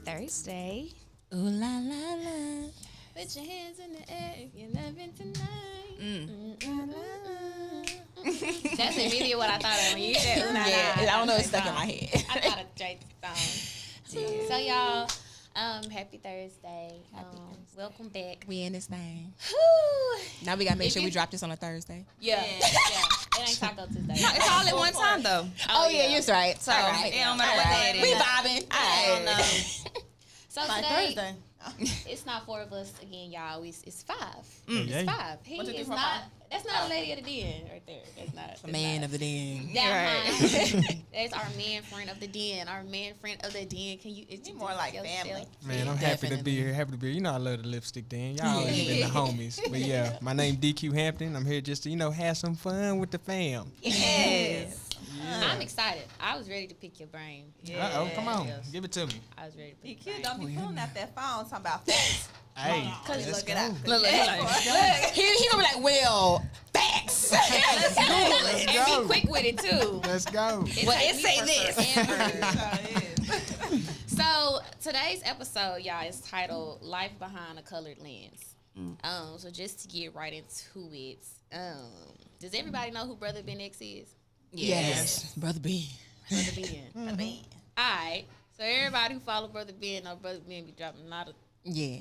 Thursday. Ooh la la la. Put your hands in the air if you're loving tonight. That's immediately what I thought of when you said ooh la la. Yeah, I don't know, it's stuck in my head. I thought of Drake's song. Yeah. So y'all, happy Thursday. Welcome back. We in this thing. Whew. Now we gotta make sure we drop this on a Thursday. Yeah. It ain't Taco Tuesday. No, it's all at one time though. Oh yeah, you're right. So it don't matter what day it is. We vibing. I don't know. So today, Thursday. it's not four of us again, y'all. It's five. Mm. It's five. He is not. That's not a lady of the den right there. That's not The man of the den. That's our man friend of the den. Our man friend of the den. Can you? It's more like family. Man, I'm happy to be here. Happy to be here. You know I love the lipstick den. Y'all always been the homies. But yeah, my name DQ Hampton. I'm here just to, have some fun with the fam. Yes. Yeah. I'm excited. I was ready to pick your brain. Yeah. Uh-oh, come on. Give it to me. I was ready to pick your brain. Don't be pulling out that phone talking about facts. Hey, Look it up. Look. He gonna be like, well, facts. Let's go. And go. be quick with it too. Let's go. It say this. So today's episode, y'all, is titled "Life Behind a Colored Lens." So just to get right into it, does everybody know who Brother Ben X is? Yes. Brother B. Brother Ben. All right. So everybody who follow Brother Ben know Brother Ben be dropping not a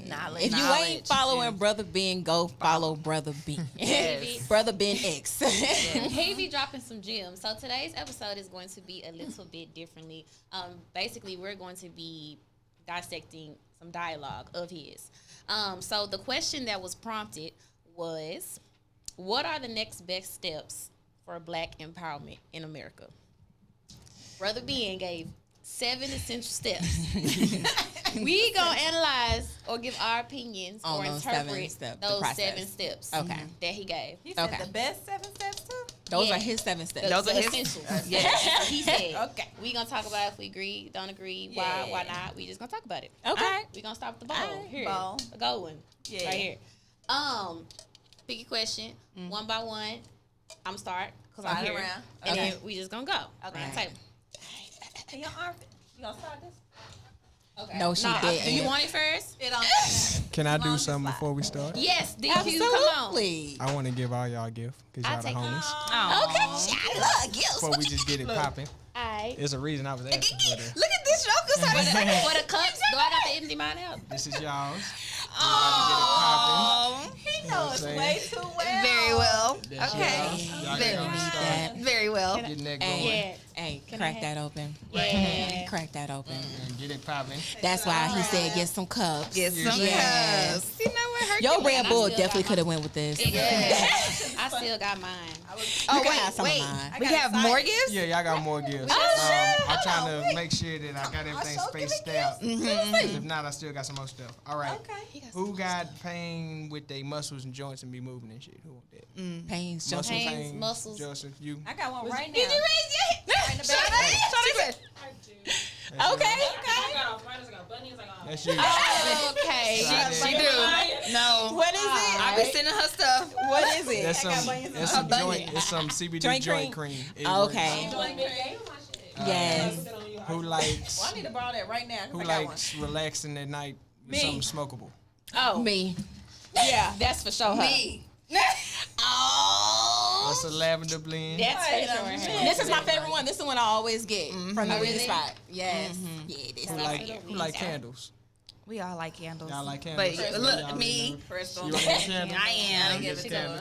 knowledge. If you ain't following Brother Ben, go follow Brother Ben. Yes. Brother Ben X. He be dropping some gems. So today's episode is going to be a little bit differently. Basically, we're going to be dissecting some dialogue of his. So the question that was prompted was, what are the next best steps for Black empowerment in America? Brother Ben gave 7 essential steps. We gonna analyze or give our opinions on or those interpret those 7 steps that he gave. He said the best 7 steps too? Those are his 7 steps. Those are his essentials. Yes. He said. Okay. We gonna talk about if we agree, don't agree, why not. We just gonna talk about it. Okay. We gonna start with the bowl. Here. Bowl. A gold one. Yeah. Right here. Pick your question one by one. I'm start because I'm here. Around. And then we just gonna go. Okay. Around the table. Hey, your arm. You gonna start this? Okay. No, she didn't. Do you want it first? It on. Can I do something before we start? Yes, DQ, Absolutely. I want to give all y'all a gift because y'all the homies. Okay. I love gifts. Before we just get it popping. Alright. There's a reason I was asking for this. Look at this joker. For the cups, do I got to empty mine out? This is y'all's. Oh, he knows way too well. Very well. Okay. Very well. Getting that going. Yeah. Hey, crack that open. Yeah. Crack that open. And get it popping. That's why he said get some cups. Get some Yes. cups. You know what? Your Red Bull still definitely got could have went with this. I still got mine. Oh, wait. We have more gifts? Yeah, y'all got more gifts. I'm trying to make sure that I got everything spaced out. If not, I still got some more stuff. All right. Okay. Who got pain with their muscles and joints and be moving and shit? Who want that? Pains, Muscle Joseph. Pains, muscles. Joseph, you. I got one right now. Did you raise your hand? Okay. That's you. Okay. She do. No. What is it? I be sending her stuff. What is it? That's some joint. It's some CBD joint cream. It Okay. works. Yes. Who likes? Well, I need to borrow that right now. Who I got likes relaxing at night with something smokable? Oh, Me. yeah, that's for sure. Me. Oh. That's a lavender blend. That's for sure. This is my favorite one. This is the one I always get from the Oh, beauty really? spot. Yes. Yeah, this Who like candles? We all like candles. Y'all like candles? But Y'all look, in me. there? Crystal. You want a candle? I am. Give it to her.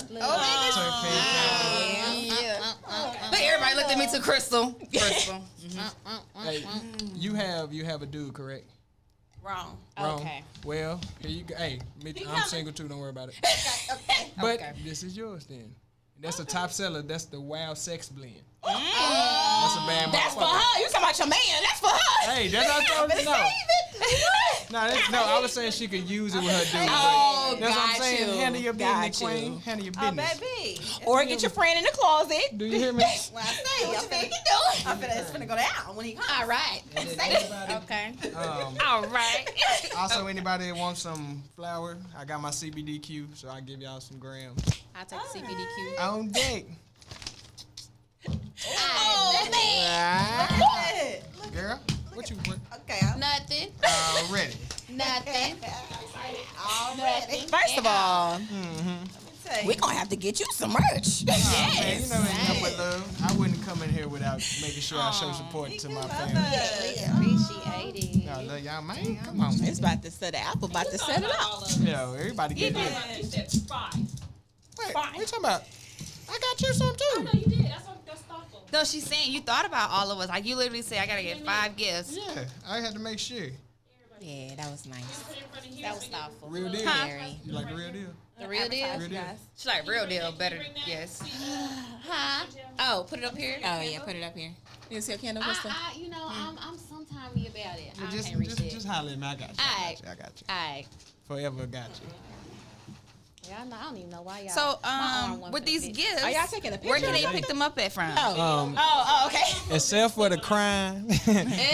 But everybody looked at me too, Crystal. Hey, you have a dude, correct? Wrong. Wrong. Okay. Well, here you go. Hey, I'm single too. Don't worry about it. But this is yours then. That's the top seller. That's the Wild Sex blend. Oh, That's a bad That's for motherfucker. her. You talking about your man? That's for her. Hey, that's what I told you. No, I was saying she could use it with her dude. Oh, but that's what I'm got saying. you. Handle your Got business, you. queen. Handle your Oh, business. baby. Or get your friend in the closet. Do you hear me? When I say, it's finna go down when he comes. All right. Okay. All right. Also, anybody that wants some flour, I got my CBDQ, so I'll give y'all some grams. I'll take the CBDQ. On deck. Oh, Ah. Girl, what you what? Okay. nothing. Ready. Nothing. Already. First of all, Say. we gonna have to get you some merch. Oh, man, you know ain't nothing but love. I wouldn't come in here without making sure I show support to my family. Appreciate it. I love y'all, man. Come on. It's about to set the apple, about to set it up. Yo, everybody get it. You said 5. Wait, what you talking about? I got you some too. No, you did. That's thoughtful. No, she's saying you thought about all of us. Like you literally said, I gotta get 5 gifts. Yeah, I had to make sure. Yeah, that was nice. That was thoughtful. Real deal. Very. You like the real deal? The real deal? Real deal. She's like real deal, better. Yes. Huh? Oh, put it up here. Oh yeah, put it up here. You see a candle, Krista? You know, I'm sometimey about it. I Just, can't reach it. just holler at me. I got you. Alright. I got you. Alright. Forever got you. Yeah, I don't even know why y'all. So, my arm wasn't with finna these fit. gifts, Are y'all taking a picture? where can or they something? pick them up at from? Oh, okay. Except for the crime,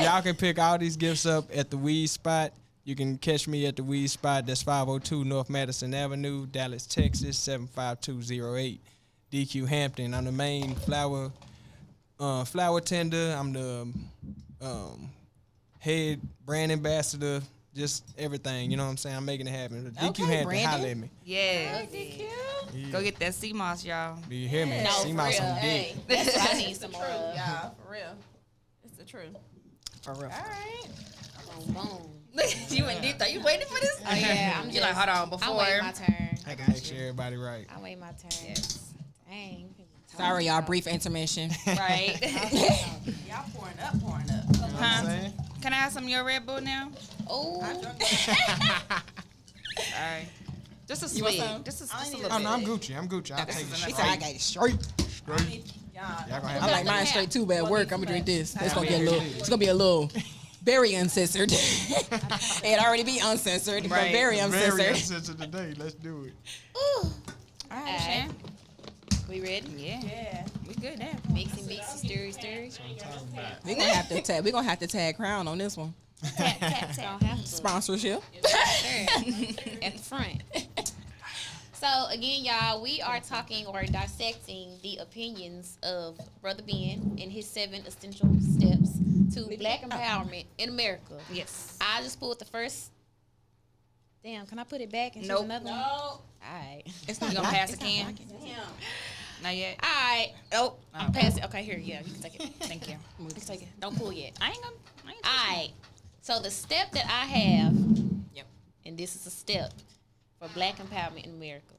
y'all can pick all these gifts up at the Weed Spot. You can catch me at the Weed Spot. That's 502 North Madison Avenue, Dallas, Texas, 75208. DQ Hampton. I'm the main flower tender. I'm the head brand ambassador. Just everything. You know what I'm saying? I'm making it happen. DQ Okay, Hampton, Brandon. holler at me. Yes. Yeah. Go get that sea moss, y'all. Do you hear me? No, See for my real. some Hey, dick. that's what I need some more of. Yeah, for real. It's the truth. For real. All right. Boom, boom. You and Deep, are you waiting for this? Oh yeah, I'm You just like, hold on, I'm before. waiting my turn. I gotta make sure everybody right. I wait my turn. Yes. Dang. Sorry, y'all. Brief intermission. Right. Y'all pouring up. You know what I'm saying? Can I have some of your Red Bull now? Oh. All right. Just a You want swig. some? Just a I little need bit. Oh, no, I'm Gucci. I'll take it is He straight. said I got it straight. Straight. Y'all. Y'all gonna I'm have like mine straight too, but at work I'm gonna drink this. It's gonna get a little. It's gonna be a little very uncensored. It'd already be uncensored, but Right. very uncensored. Very uncensored today. Let's do it. Ooh. All right, Alright. Shan. We ready? Yeah. Yeah. We good now. Mixy, stirry, stirry. We gonna have to tag. We gonna have to tag Crown on this one. Tap, tap, tap. Don't have to. Sponsorship. At the front. So again, y'all, we are talking or dissecting the opinions of Brother Ben and his 7 essential steps to Black empowerment in America. Yes. I just pulled the first. Damn, can I put it back and choose Nope. another one? No. All right. It's You not gonna black. pass a can? Damn. Not yet. All right. Oh, I'm Okay. passing. Okay, here. Yeah, you can take it. Thank you. You can take it. Don't pull yet. I ain't gonna. All right. So the step that I have, Yep. and this is a step for Black empowerment in America,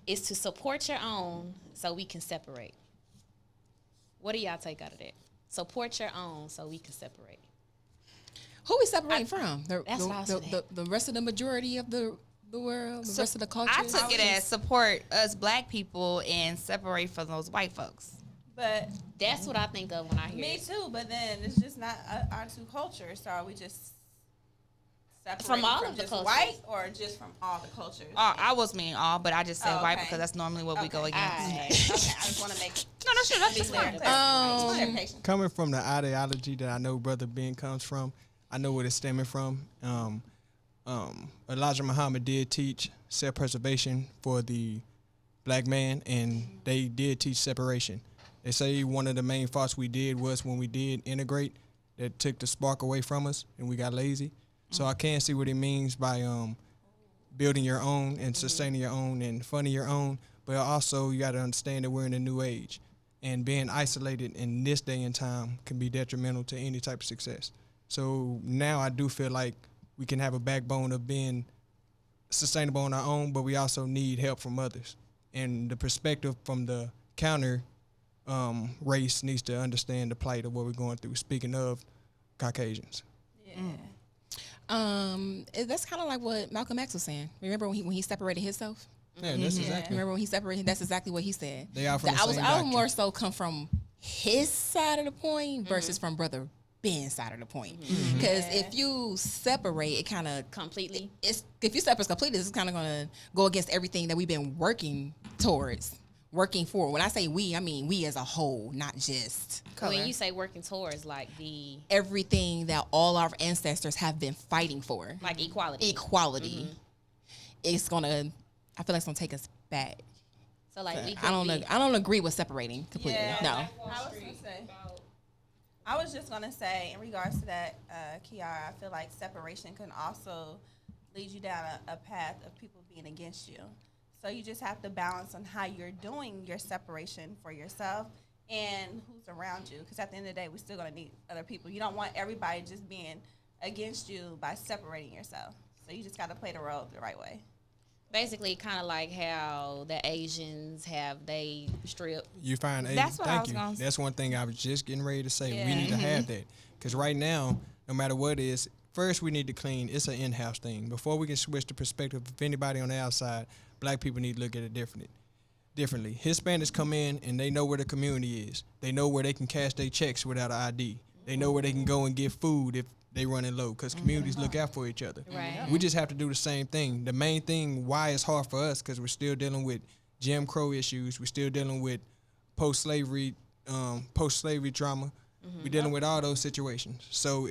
is to support your own so we can separate. What do y'all take out of that? Support your own so we can separate. Who we separating from? The, That's the, what I was the, saying. the rest of the majority of the world, the rest of the culture. I took it as support us Black people and separate from those white folks. But That's what I think of when I hear me it. too. But then it's just not our two cultures. So are we just separating From all of the just cultures. white or just from all the cultures? I was meaning all, but I just said Oh, white okay. because that's normally what we go Okay. against. Alright. Okay, I just want to make No, sure. That's just clear. fine. clarification. Coming from the ideology that I know Brother Ben comes from, I know where it's stemming from. Elijah Muhammad did teach self-preservation for the Black man, and they did teach separation. They say one of the main faults we did was when we did integrate, that took the spark away from us, and we got lazy. So I can see what it means by building your own and sustaining your own and funding your own, but also you got to understand that we're in a new age, and being isolated in this day and time can be detrimental to any type of success. So now I do feel like we can have a backbone of being sustainable on our own, but we also need help from others. And the perspective from the counter race needs to understand the plight of what we're going through. Speaking of Caucasians. That's kind of like what Malcolm X was saying. Remember when he separated himself? Yeah, that's exactly. Remember when he separated? That's exactly what he said. They are from the same I would doctrine. more so come from his side of the point versus from brother Ben's side of the point. Because if you separate, it kind of Completely. if you separate completely, it's kind of going to go against everything that we've been working towards, working for. When I say we, I mean we as a whole, not just When you say working towards, like the everything that all our ancestors have been fighting for, like equality. equality. It's gonna. I feel like it's gonna take us back. So like we I don't agree with separating completely. Yeah. No. I was just gonna say in regards to that, Kiara, I feel like separation can also lead you down a path of people being against you. So you just have to balance on how you're doing your separation for yourself and who's around you. Because at the end of the day, we're still gonna need other people. You don't want everybody just being against you by separating yourself. So you just gotta play the role the right way. Basically, kind of like how the Asians have they strip. You find That's what I thank was you. gonna say. That's one thing I was just getting ready to say. Yeah. We need to have that because right now, no matter what it is, first we need to clean. It's an in-house thing. Before we can switch the perspective of anybody on the outside, black people need to look at it differently. Hispanics come in and they know where the community is. They know where they can cash their checks without an ID. They know where they can go and get food if they running low because communities look out for each other. Right. We just have to do the same thing. The main thing why it's hard for us because we're still dealing with Jim Crow issues. We're still dealing with post-slavery trauma. We're dealing with all those situations. So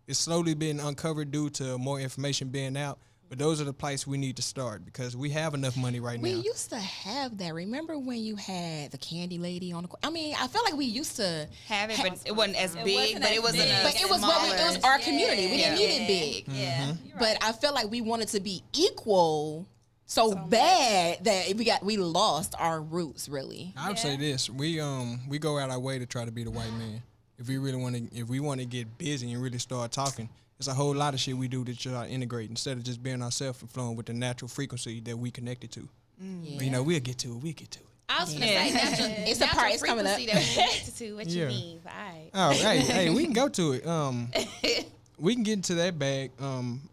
it's slowly being uncovered due to more information being out. But those are the places we need to start because we have enough money right We now. used to have that. Remember when you had the candy lady on the? I mean, I feel like we used to Have it, but it wasn't as big. wasn't But as it wasn't. big. But it was what it was our community. We didn't need it big. Yeah. Mm-hmm. You're right. But I felt like we wanted to be equal so bad that we lost our roots really. I would say this: we go out our way to try to be the white man. If we want to get busy and really start talking, there's a whole lot of shit we do to try to integrate instead of just being ourselves and flowing with the natural frequency that we connected to. But, we'll get to it. I was gonna say natural, It's a part. It's coming up. frequency that we connected to. What Yeah. you mean? Right. Oh, hey, we can go to it. We can get into that bag.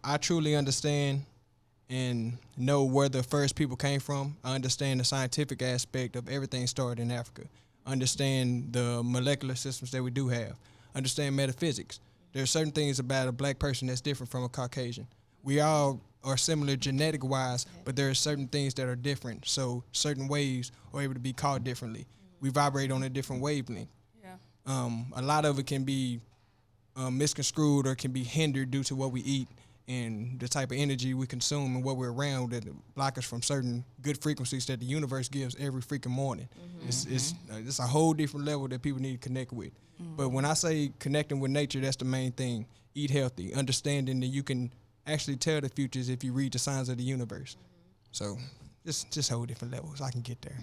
I truly understand and know where the first people came from. I understand the scientific aspect of everything started in Africa. Understand the molecular systems that we do have. Understand metaphysics. There are certain things about a black person that's different from a Caucasian. We all are similar genetic-wise, but there are certain things that are different. So certain waves are able to be caught differently. We vibrate on a different wavelength. Yeah. A lot of it can be misconstrued or can be hindered due to what we eat and the type of energy we consume and what we're around that block us from certain good frequencies that the universe gives every freaking morning. It's a whole different level that people need to connect with. But when I say connecting with nature, that's the main thing. Eat healthy, understanding that you can actually tell the futures if you read the signs of the universe. So just whole different levels. I can get there.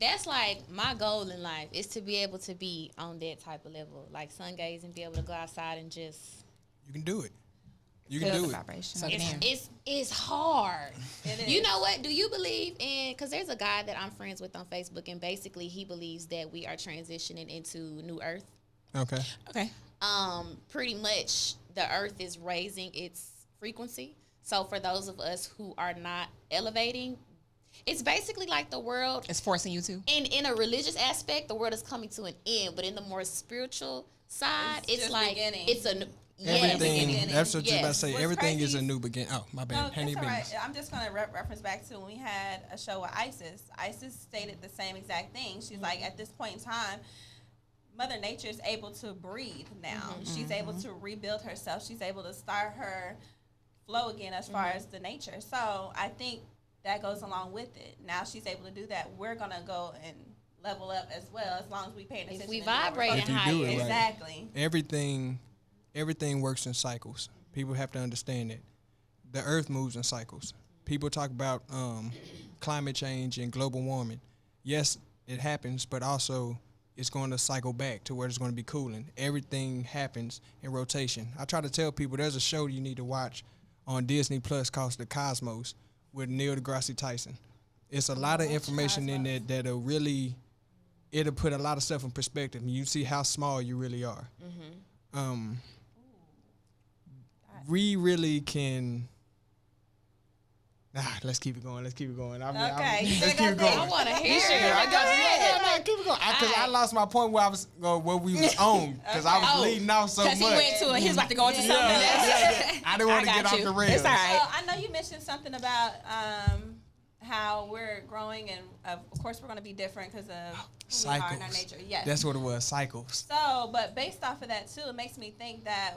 That's like my goal in life is to be able to be on that type of level, like sun gaze and be able to go outside and just. You can do it. You can do it. Vibration. So damn. It's hard. It is. You know what? Do you believe in? Because there's a guy that I'm friends with on Facebook, and basically he believes that we are transitioning into New Earth. Okay. Okay. Pretty much the Earth is raising its frequency. So for those of us who are not elevating, it's basically like the world. It's forcing you to. In a religious aspect, the world is coming to an end. But in the more spiritual side, It's it's just like beginning. it's a Everything. beginning. That's what you're about to Yes. say. What's Everything is crazy a is- new beginning. Oh, my No, bad. Handle that's your all right. business. I'm just going to reference back to when we had a show with Isis. Isis stated the same exact thing. She's like, at this point in time, Mother Nature is able to breathe now. She's able to rebuild herself. She's able to start her flow again as far as the nature. So I think that goes along with it. Now she's able to do that. We're going to go and level up as well as long as we pay attention. if we and do what we're vibrate If you higher. do it right. Exactly. Everything works in cycles. People have to understand that. The earth moves in cycles. People talk about climate change and global warming. Yes, it happens, but also it's going to cycle back to where it's going to be cooling. Everything happens in rotation. I try to tell people there's a show you need to watch on Disney Plus called The Cosmos with Neil deGrasse Tyson. It's a lot of information in there that'll really, it'll put a lot of stuff in perspective. And you see how small you really are. We really can. Let's keep it going. Let's keep it going. Okay, let's keep it going. I want to hear. No, keep it going. Because I lost my point where where we was on. Because I was leading off so much. Because he went to it. He was about to go into something else. I didn't want to I get got off you. the rails. It's all right. So I know you mentioned something about how we're growing, and of course we're going to be different because of who we are in our nature. Yes, that's what it was. Cycles. So, but based off of that too, it makes me think that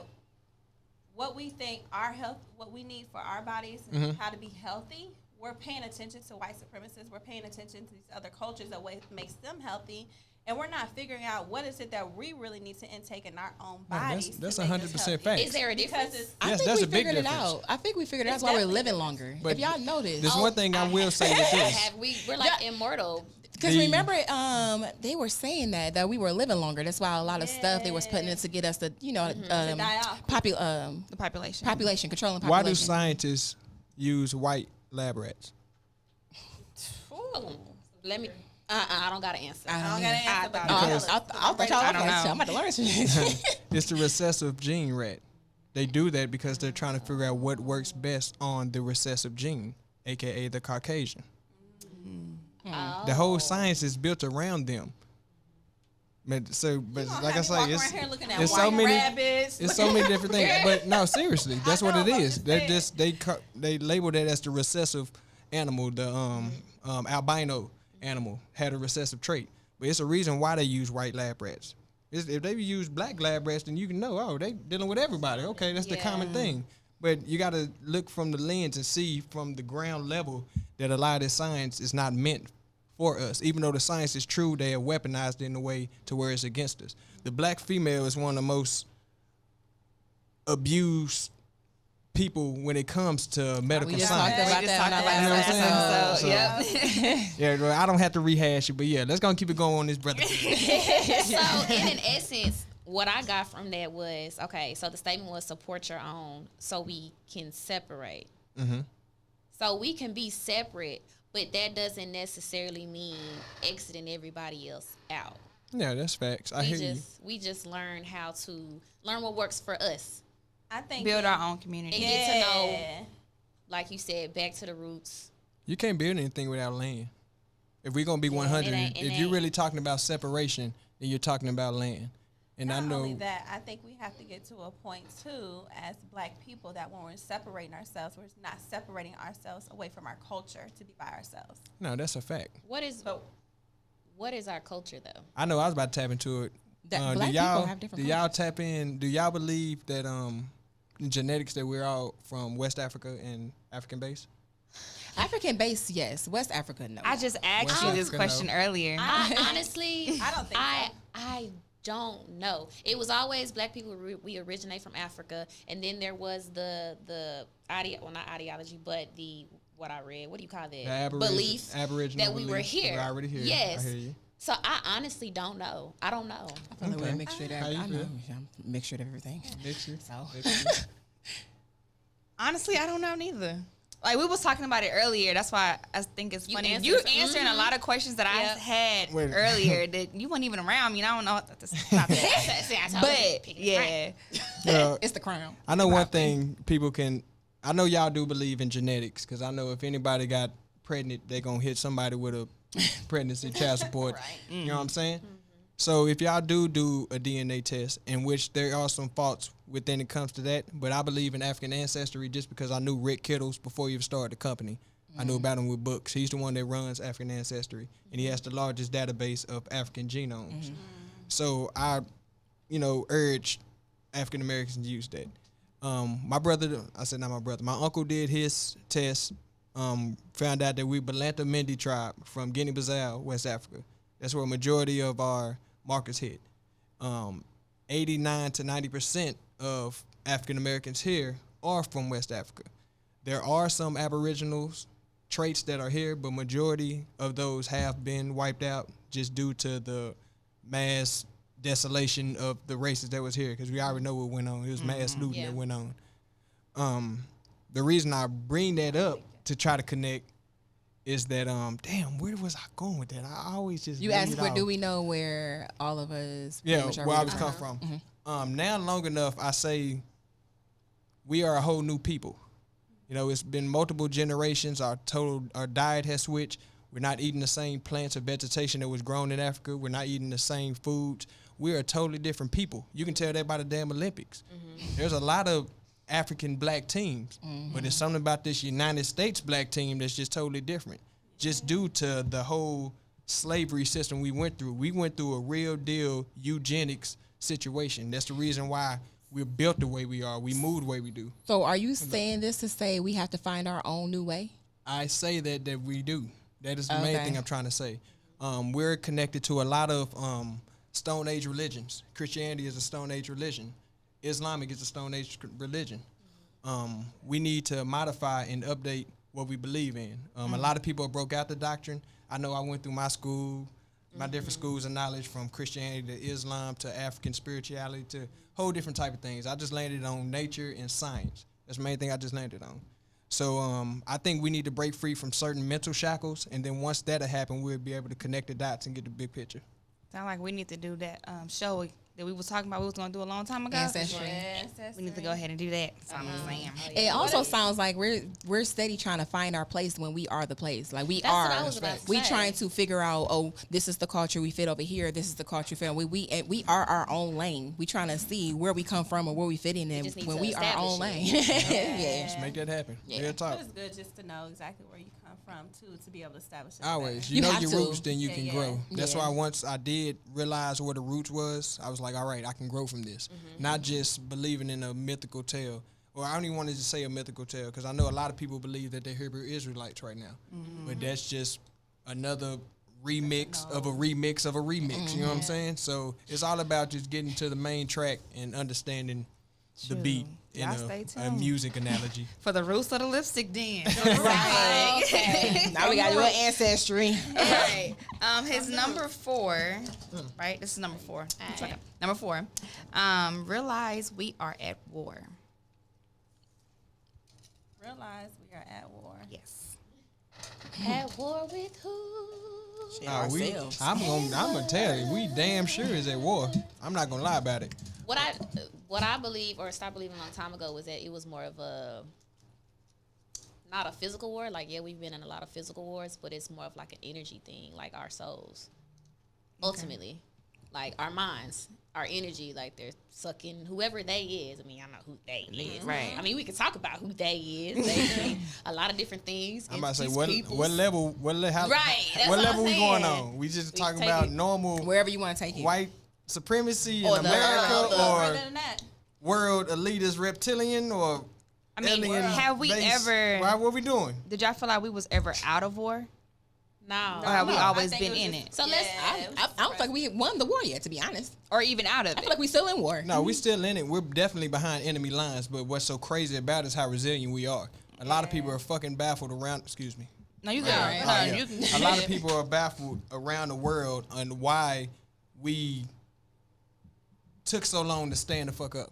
what we think our health, what we need for our bodies, and how to be healthy, we're paying attention to white supremacists. We're paying attention to these other cultures that what makes them healthy, and we're not figuring out what is it that we really need to intake in our own bodies. That's to make us 100% healthy. fact. Is there a difference? I Yes, think that's we a big figured it difference. out. I think we figured it out. It's That's why we're definitely living different. longer. But If y'all noticed. There's one thing I will say with this. We're like immortal. Because remember, they were saying that we were living longer. That's why a lot of stuff they was putting in to get us to, to die off. The population. Controlling population. Why do scientists use white lab rats? Ooh. Let me. I don't got an answer. I don't got an answer, but Because- tell us. I thought y'all I don't was like, know. I'm about to learn some shit. It's the recessive gene rat. They do that because they're trying to figure out what works best on the recessive gene, aka the Caucasian. The whole science is built around them. But like I say, it's so many. Rabbits. It's so many different things. But no, seriously, that's what know, it I'm is. just They labeled that as the recessive animal. The albino animal had a recessive trait. But it's a reason why they use white lab rats. If they use black lab rats, then you can know, oh, they dealing with everybody. Okay, that's the common thing. But you got to look from the lens and see from the ground level that a lot of this science is not meant for us. Even though the science is true, they have weaponized it in a way to where it's against us. The black female is one of the most abused people when it comes to medical We just science. talked about that on our You know what last I'm saying? episode. Yep. Yeah, well, I don't have to rehash it, but yeah, let's go and keep it going on this, brother. So, in an essence, what I got from that was, okay, so the statement was support your own so we can separate. So we can be separate, but that doesn't necessarily mean exiting everybody else out. Yeah, that's facts. I hear you. We just learn how to learn what works for us I think Build our own community. and get to know, like you said, back to the roots. You can't build anything without land. If we're gonna be 100, it if you're really talking about separation, then you're talking about land. And Not I know only that, I think we have to get to a point too, as Black people, that when we're separating ourselves, we're not separating ourselves away from our culture to be by ourselves. no, that's a fact. What is our culture though? I know I was about to tap into it. That Do black y'all people have different do y'all tap in? Do y'all believe that genetics that we're all from West Africa and African base? African base, yes. West Africa, no. I just asked West you this Africa, question no. earlier. I honestly, I don't think so. I don't know. It was always black people. We originate from Africa, and then there was the not ideology, but the what I read. What do you call that? Belief Aboriginal that we were belief. here. We're already here. Yes. I hear you. So I honestly don't know. I don't know. I feel like we're a mixture of How you everything. I know. feel? Yeah, I'm a mixture of everything. Mixture. So. Honestly, I don't know neither. Like we was talking about it earlier. That's why I think it's You funny. answered You some- answering a lot of questions that I Yep. had Wait. earlier that you weren't even around. I don't know what to about that. See, I told you, But pick it right. yeah, Well, It's the crown. I know one thing people can. I know y'all do believe in genetics because I know if anybody got pregnant, they're gonna hit somebody with a pregnancy child support. You know what I'm saying? So if y'all do a DNA test, in which there are some faults within it comes to that, but I believe in African Ancestry just because I knew Rick Kittles before he even started the company. I knew about him with books. He's the one that runs African Ancestry, and he has the largest database of African genomes. So I, urge African Americans to use that. My brother, I said not my brother, my uncle did his test, found out that we Balanta Mendi tribe from Guinea-Bissau, West Africa. That's where a majority of our markers hit. 89 to 90% of African Americans here are from West Africa. There are some Aboriginals traits that are here, but majority of those have been wiped out just due to the mass desolation of the races that was here, because we already know what went on. It was mass looting that went on. The reason I bring that up to try to connect is that damn, where was I going with that? I always just You leave asked it where off. do we know where all of us Yeah, pretty much are where I was originally come from. Now long enough, I say we are a whole new people. You know, it's been multiple generations. Our diet has switched. We're not eating the same plants or vegetation that was grown in Africa. We're not eating the same foods. We are totally different people. You can tell that by the damn Olympics. There's a lot of African black teams, but there's something about this United States black team that's just totally different, just due to the whole slavery system we went through. We went through a real deal eugenics situation. That's the reason why we're built the way we are. We move the way we do. So are you saying this to say we have to find our own new way? I say that we do. That is the main thing I'm trying to say. We're connected to a lot of Stone Age religions. Christianity is a Stone Age religion. Islamic is a Stone Age religion. We need to modify and update what we believe in. A lot of people broke out the doctrine. I know I went through my school, my different schools of knowledge, from Christianity to Islam to African spirituality to whole different type of things. I just landed on nature and science. That's the main thing I just landed on. So I think we need to break free from certain mental shackles, and then once that'll happen, we'll be able to connect the dots and get the big picture. Sound like we need to do that show that we was talking about we was going to do a long time ago. Ancestry. We need to go ahead and do that. That's what I'm saying. It also sounds like we're steady trying to find our place when we are the place. Like That's what I was about to we say. trying to figure out, oh, this is the culture we fit over here. This is the culture we fit. We are our own lane. We trying to see where we come from or where we fit in, and just need when to we are our own lane. establish Yeah. Let's make that happen. Yeah. Real talk. It's good just to know exactly where you come from too, to be able to establish it. Always. better. You know have your to. roots, then you Yeah, can yeah. grow. That's Yeah. why once I did realize what the roots was, I was like, all right, I can grow from this. Not just believing in a mythical tale. Or I don't even want to just say a mythical tale, because I know a lot of people believe that they're Hebrew Israelites right now. But that's just another remix of a remix of a remix. You know what I'm saying? So it's all about just getting to the main track and understanding the beat in Y'all stay a tuned. music analogy. For the roots of the lipstick then. Right. Okay. Now we got to do an ancestry. Right. His number 4, right? This is number 4. Alright. Number 4. Realize we are at war. Realize we are at war. Yes. At war with who? Nah, Ourselves. I'm gonna tell you, we damn sure is at war. I'm not gonna lie about it. What I believe or stopped believing a long time ago was that it was more of a not a physical war. Like, yeah, we've been in a lot of physical wars, but it's more of like an energy thing, like our souls. Ultimately, like our minds, our energy, like they're sucking whoever they is. I mean, I know who they is. Right. I mean, we can talk about who they is. They mean a lot of different things. I'm about to say entities, peoples. what level Right, that's what what level I'm we going saying. on? We just We talking take about it normal Wherever you want to take it. white supremacy Or in the- America, Further or than that. world elitist reptilian, or I mean, alien have we base? ever? Right, what we doing? Did y'all feel like we was ever out of war, No. or have we No, always I think been was in just- it, So let's. I don't feel like we won the war yet, to be honest. or even out of I it? feel like we still in war. No, we still in it. We're definitely behind enemy lines, but what's so crazy about it is how resilient we are. A lot of people are fucking baffled around. Excuse me. No, you good. Alright. No, Oh, yeah. you can. A lot of people are baffled around the world on why we took so long to stand the fuck up.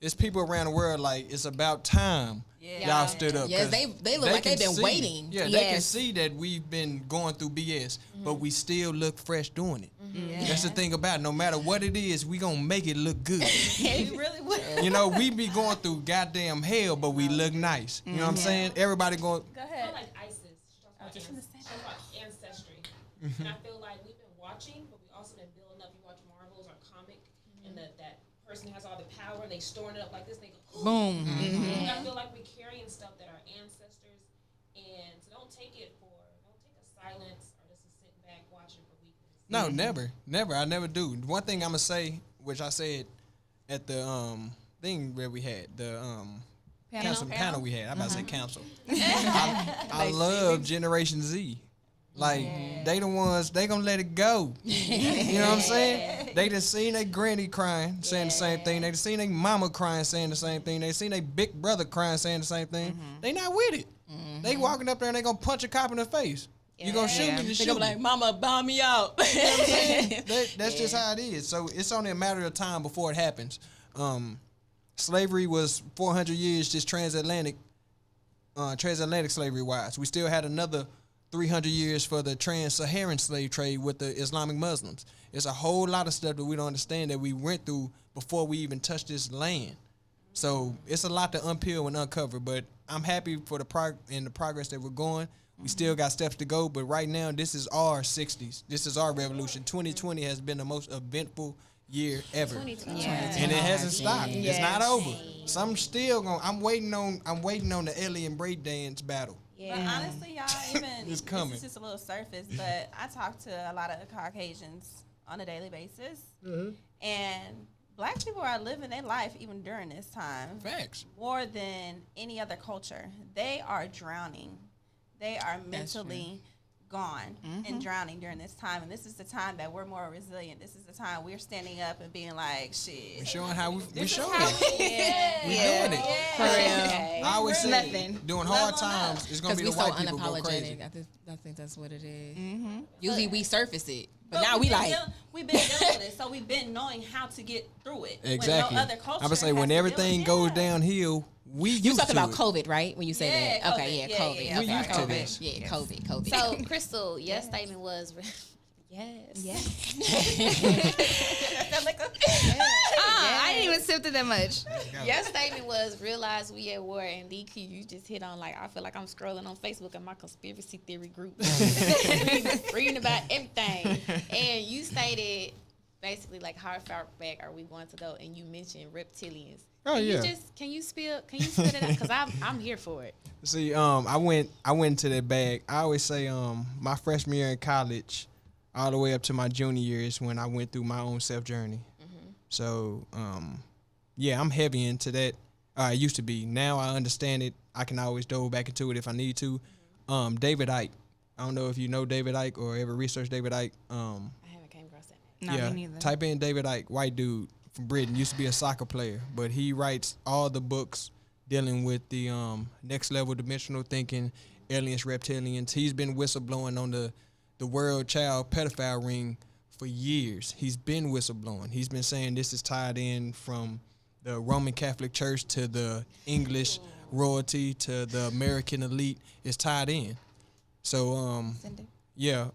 It's people around the world like it's about time Yeah. y'all stood up. Yes, 'cause they look like can they've been see- waiting. Yeah, they can Yes. see that we've been going through BS, but we still look fresh doing it. Yeah. That's the thing about it. No matter what it is, we gonna make it look good. We really would. You know, we be going through goddamn hell, but we look nice. You know what I'm saying? Everybody going. Go I ahead. feel like ISIS. She talks about, just gonna say she talks about ancestry. And I feel like we've been watching, but we also been building up. You watch Marvels or comic, and that person has all the power, and they storing it up like this. They go, Boom. And I feel like we're carrying stuff that our ancestors, and so don't take a silence or just a sit back watching for weakness. No, never. I never do. One thing I'm gonna say, which I said at the thing where we had the panel we had. I'm about to say council. I love Generation Z. Like they the ones they gonna let it go. You know what I'm saying? They done seen their granny crying, saying the same thing. They done seen their mama crying, saying the same thing. They seen their big brother crying, saying the same thing. They not with it. They walking up there and they gonna punch a cop in the face. You gonna shoot me? Just They shoot gonna be me. like, "Mama, bomb me out." That's just how it is. So it's only a matter of time before it happens. Slavery was 400 years just transatlantic slavery wise. We still had another 300 years for the trans-Saharan slave trade with the Islamic Muslims. It's a whole lot of stuff that we don't understand that we went through before we even touched this land. So it's a lot to unpeel and uncover, but I'm happy for the progress that we're going. We still got steps to go, but right now this is our 60s. This is our revolution. 2020 has been the most eventful year ever, 2020. and it hasn't stopped. Yes. It's not over. So I'm still going. I'm waiting on the alien break dance battle. Yeah. But honestly, y'all, even It's coming. this is just a little surface, but I talk to a lot of Caucasians on a daily basis, and Black people are living their life even during this time Facts. more than any other culture. They are drowning. They are mentally gone and drowning during this time, and this is the time that we're more resilient. This is the time we're standing up and being like, shit. We're showing how we're showing how it. Yeah. We're doing it. For real. Okay. I always say Nothing. during Level hard up. times, it's gonna Because be we the so white people go crazy. unapologetic. I think that's what it is. Usually we surface it, but now we like. We've been dealing with it, so we've been knowing how to get through it. Exactly. When no other culture I would say has when to deal everything with goes it. downhill, we You used talking to about it. COVID, right? When you say Yeah, that, okay, COVID. yeah, Yeah, COVID. yeah, We Okay, used to COVID. this. Yeah, COVID. So, Crystal, your statement was, yes. I didn't even sipped it that much. Your statement was, realize we at war, and DQ, you just hit on, like, I feel like I'm scrolling on Facebook in my conspiracy theory group, reading about everything. And you stated, basically, like, how far back are we going to go? And you mentioned reptilians. Oh, Can yeah. Can you spill it out? Because I'm here for it. See, I went into that bag. I always say, my freshman year in college, all the way up to my junior year is when I went through my own self journey. So, yeah, I'm heavy into that. I used to be. Now I understand it. I can always dove back into it if I need to. David Icke. I don't know if you know David Icke or ever researched David Icke. I haven't came across that. No, yeah, me neither. type in David Icke, white dude from Britain. Used to be a soccer player, but he writes all the books dealing with the next level dimensional thinking, aliens, reptilians. He's been whistleblowing on the world child pedophile ring for years. He's been whistleblowing. He's been saying this is tied in from the Roman Catholic Church to the English royalty to the American elite. It's tied in. So yeah,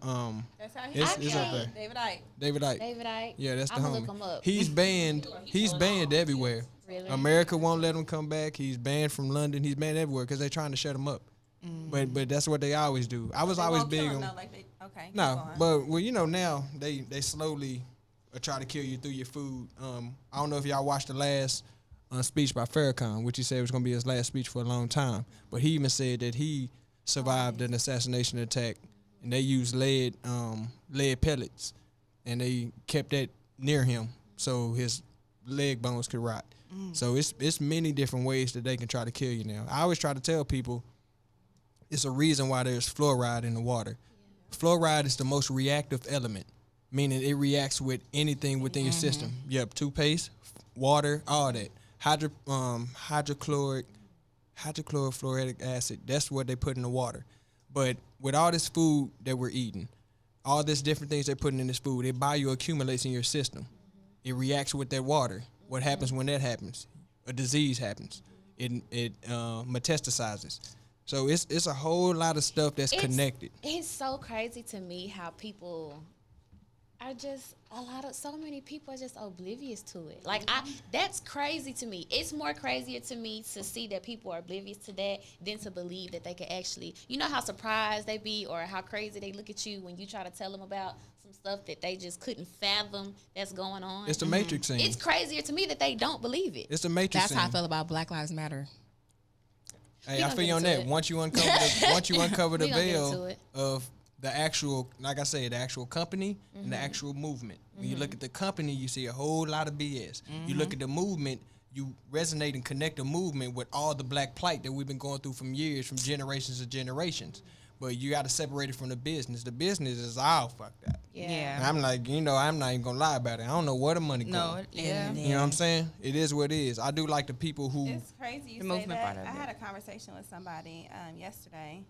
That's how he it's up there. David Icke. David Icke. David Icke. Yeah, that's the I'ma homie. look him up. He's banned. He's banned everywhere. Really? America won't let him come back. He's banned from London. He's banned everywhere because they're trying to shut him up. But that's what they always do. I was They always won't kill big him, on. though, like they, okay. keep No, going. but well, you know now they slowly try to kill you through your food. I don't know if y'all watched the last speech by Farrakhan, which he said was going to be his last speech for a long time. But he even said that he survived an assassination attack, and they used lead pellets, and they kept that near him so his leg bones could rot. So it's many different ways that they can try to kill you now. I always try to tell people it's a reason why there's fluoride in the water. Fluoride is the most reactive element, meaning it reacts with anything within your system. Yep, toothpaste, water, all that. Hydrochloric acid, that's what they put in the water. But with all this food that we're eating, all this different things they're putting in this food, it bioaccumulates in your system. It reacts with that water. What happens when that happens? A disease happens. It metastasizes. So it's a whole lot of stuff that's connected. It's so crazy to me how people are just so many people are just oblivious to it. Like that's crazy to me. It's more crazier to me to see that people are oblivious to that than to believe that they can actually, you know how surprised they be or how crazy they look at you when you try to tell them about some stuff that they just couldn't fathom that's going on. It's the Matrix scene. It's crazier to me that they don't believe it. It's the Matrix That's scene. how I feel about Black Lives Matter. Hey, We I gonna feel you get on into that. it. Once you uncover the We gonna get into veil it. of the actual, like I said, the actual company and the actual movement. When you look at the company, you see a whole lot of BS. You look at the movement, you resonate and connect the movement with all the black plight that we've been going through from years, from generations to generations. But you got to separate it from the business. The business is all fucked up. Yeah. And I'm like, I'm not even gonna lie about it. I don't know where the money going. Yeah. You know what I'm saying? It is what it is. I do like the people who. It's crazy you The say movement that. part of I it. had a conversation with somebody yesterday,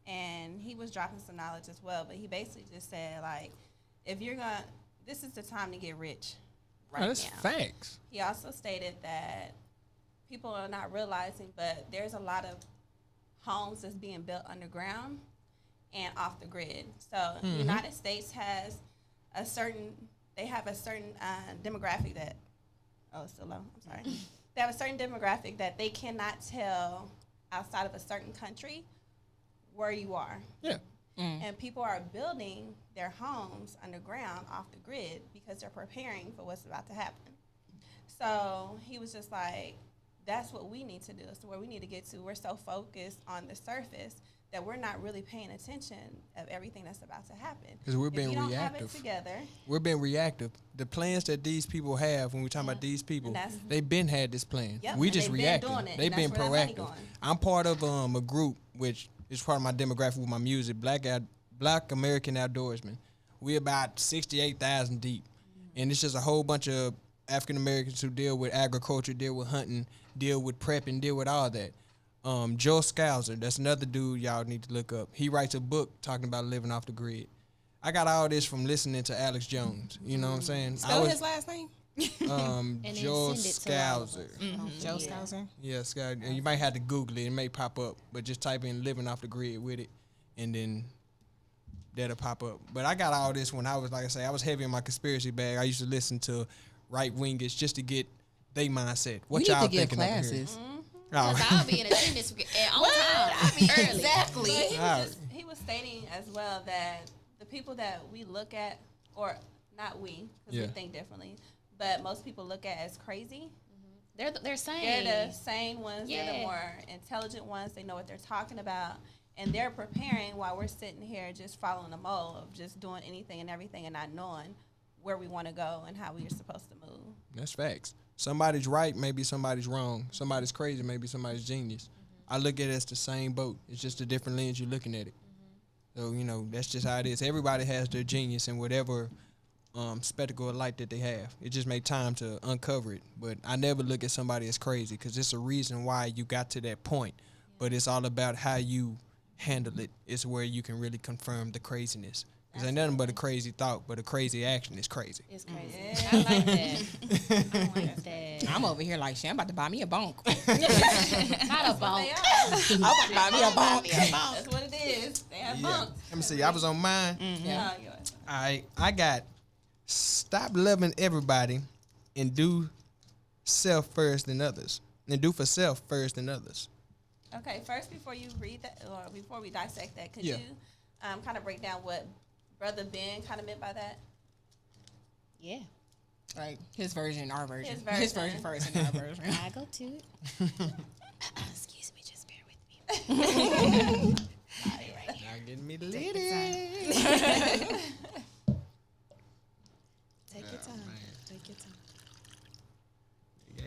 and he was dropping some knowledge as well. But he basically just said, like, if you're gonna, this is the time to get rich. Right that's now. facts. He also stated that people are not realizing, but there's a lot of homes that's being built underground and off the grid. So the United States has a certain demographic that, oh, it's still low, I'm sorry. they have a certain demographic that they cannot tell outside of a certain country where you are. Yeah. And people are building their homes underground off the grid because they're preparing for what's about to happen. So he was just like, that's what we need to do. It's where we need to get to. We're so focused on the surface that we're not really paying attention of everything that's about to happen. Because we're If being you don't reactive. have it together, We're being reactive. The plans that these people have, when we talk about these people, they've been had this plan. Yep, We and just they've been reacting. doing it, They've and been that's where that money proactive. going. I'm part of a group which is part of my demographic with my music, Black American Outdoorsmen. We're about 68,000 deep, and it's just a whole bunch of African Americans who deal with agriculture, deal with hunting, deal with prepping, deal with all that. Joe Scouser, that's another dude y'all need to look up. He writes a book talking about living off the grid. I got all this from listening to Alex Jones. You know what I'm saying? Spell his last name? And Joe then send it to all of us. Scouser. Joe Yeah. Scouser. Yeah, Scout. And you might have to Google it. It may pop up, but just type in "living off the grid" with it, and then that'll pop up. But I got all this when I was, like I say, I was heavy in my conspiracy bag. I used to listen to right wingers just to get their mindset. What We need y'all to give thinking over here? classes. Because Oh. I'll be in attendance on time, early. Exactly. But he All right. was, he was stating as well that the people that we look at, or not we, because Yeah. we think differently, but most people look at as crazy. They're saying They're the sane ones. They're the Yeah. more intelligent ones. They know what they're talking about. And they're preparing while we're sitting here just following the mold of just doing anything and everything and not knowing where we want to go and how we are supposed to move. That's facts. Somebody's right, maybe somebody's wrong. Somebody's crazy, maybe somebody's genius. I look at it as the same boat. It's just a different lens you're looking at it. So, you know, that's just how it is. Everybody has their genius in whatever spectacle of light that they have. It just make time to uncover it. But I never look at somebody as crazy because it's a reason why you got to that point. But it's all about how you handle it. It's where you can really confirm the craziness. Because ain't nothing but a crazy thought, but a crazy action is crazy. it's crazy. Yeah. I like that. I like that. I'm over here like, shit, I'm about to buy me a bunk. Not a They bunk. are. I'm about to buy me a bunk. That's what it is. They have Yeah. bunks. Let me see. I was on mine. Yeah. Yours. I got stop loving everybody and do self first than others. And do for self first than others. Okay, first before you read that, or before we dissect that, could Yeah. you kind of break down what Brother Ben kind of meant by that? Yeah, Like his version, our version. His version. first and our version. I go to it. Excuse me, just bear with me. Y'all getting me lit. Take your time. Take your time.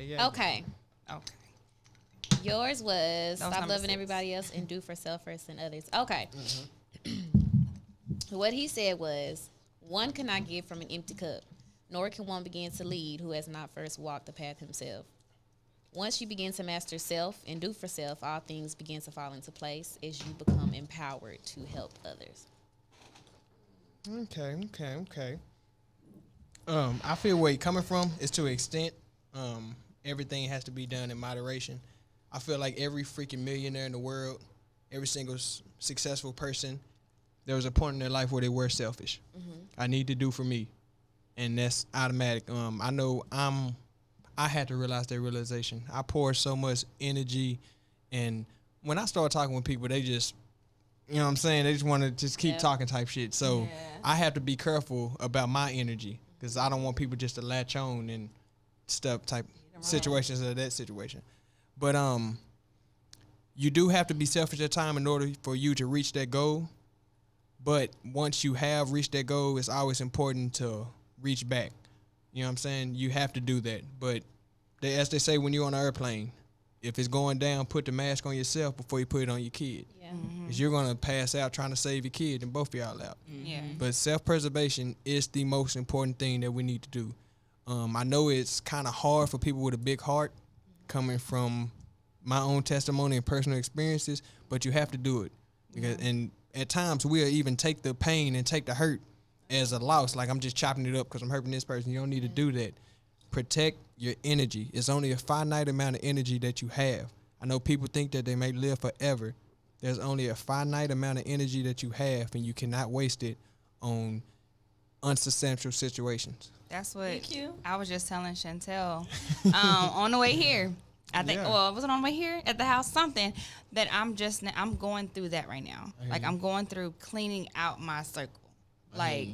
Yeah. Okay. Okay. Yours was That was stop number loving 6. everybody else and do for self first and others. Okay. What he said was, one cannot give from an empty cup, nor can one begin to lead who has not first walked the path himself. Once you begin to master self and do for self, all things begin to fall into place as you become empowered to help others. Okay. I feel where you're coming from is to an extent. Everything has to be done in moderation. I feel like every freaking millionaire in the world, every single successful person, there was a point in their life where they were selfish. I need to do for me, and that's automatic. I know I had to realize that realization. I poured so much energy, and when I start talking with people, they just, you know what I'm saying, they just want to just keep Yeah. talking type shit. So Yeah. I have to be careful about my energy because I don't want people just to latch on and stuff type situations of that situation. But you do have to be selfish at time in order for you to reach that goal. But once you have reached that goal, it's always important to reach back. You know what I'm saying? You have to do that. But as they say when you're on an airplane, if it's going down, put the mask on yourself before you put it on your kid. Yeah. Because you're going to pass out trying to save your kid and both of y'all out. Yeah. But self-preservation is the most important thing that we need to do. I know it's kind of hard for people with a big heart coming from my own testimony and personal experiences, but you have to do it. Because, and at times we'll even take the pain and take the hurt as a loss. Like I'm just chopping it up because I'm hurting this person. You don't need to do that. Protect your energy. It's only a finite amount of energy that you have. I know people think that they may live forever. There's only a finite amount of energy that you have, and you cannot waste it on unsubstantial situations. That's what EQ? I was just telling Chantel on the way here. I think, Yeah. well, was it on the way here at the house? Something that I'm going through that right now. Like I'm going through cleaning out my circle, like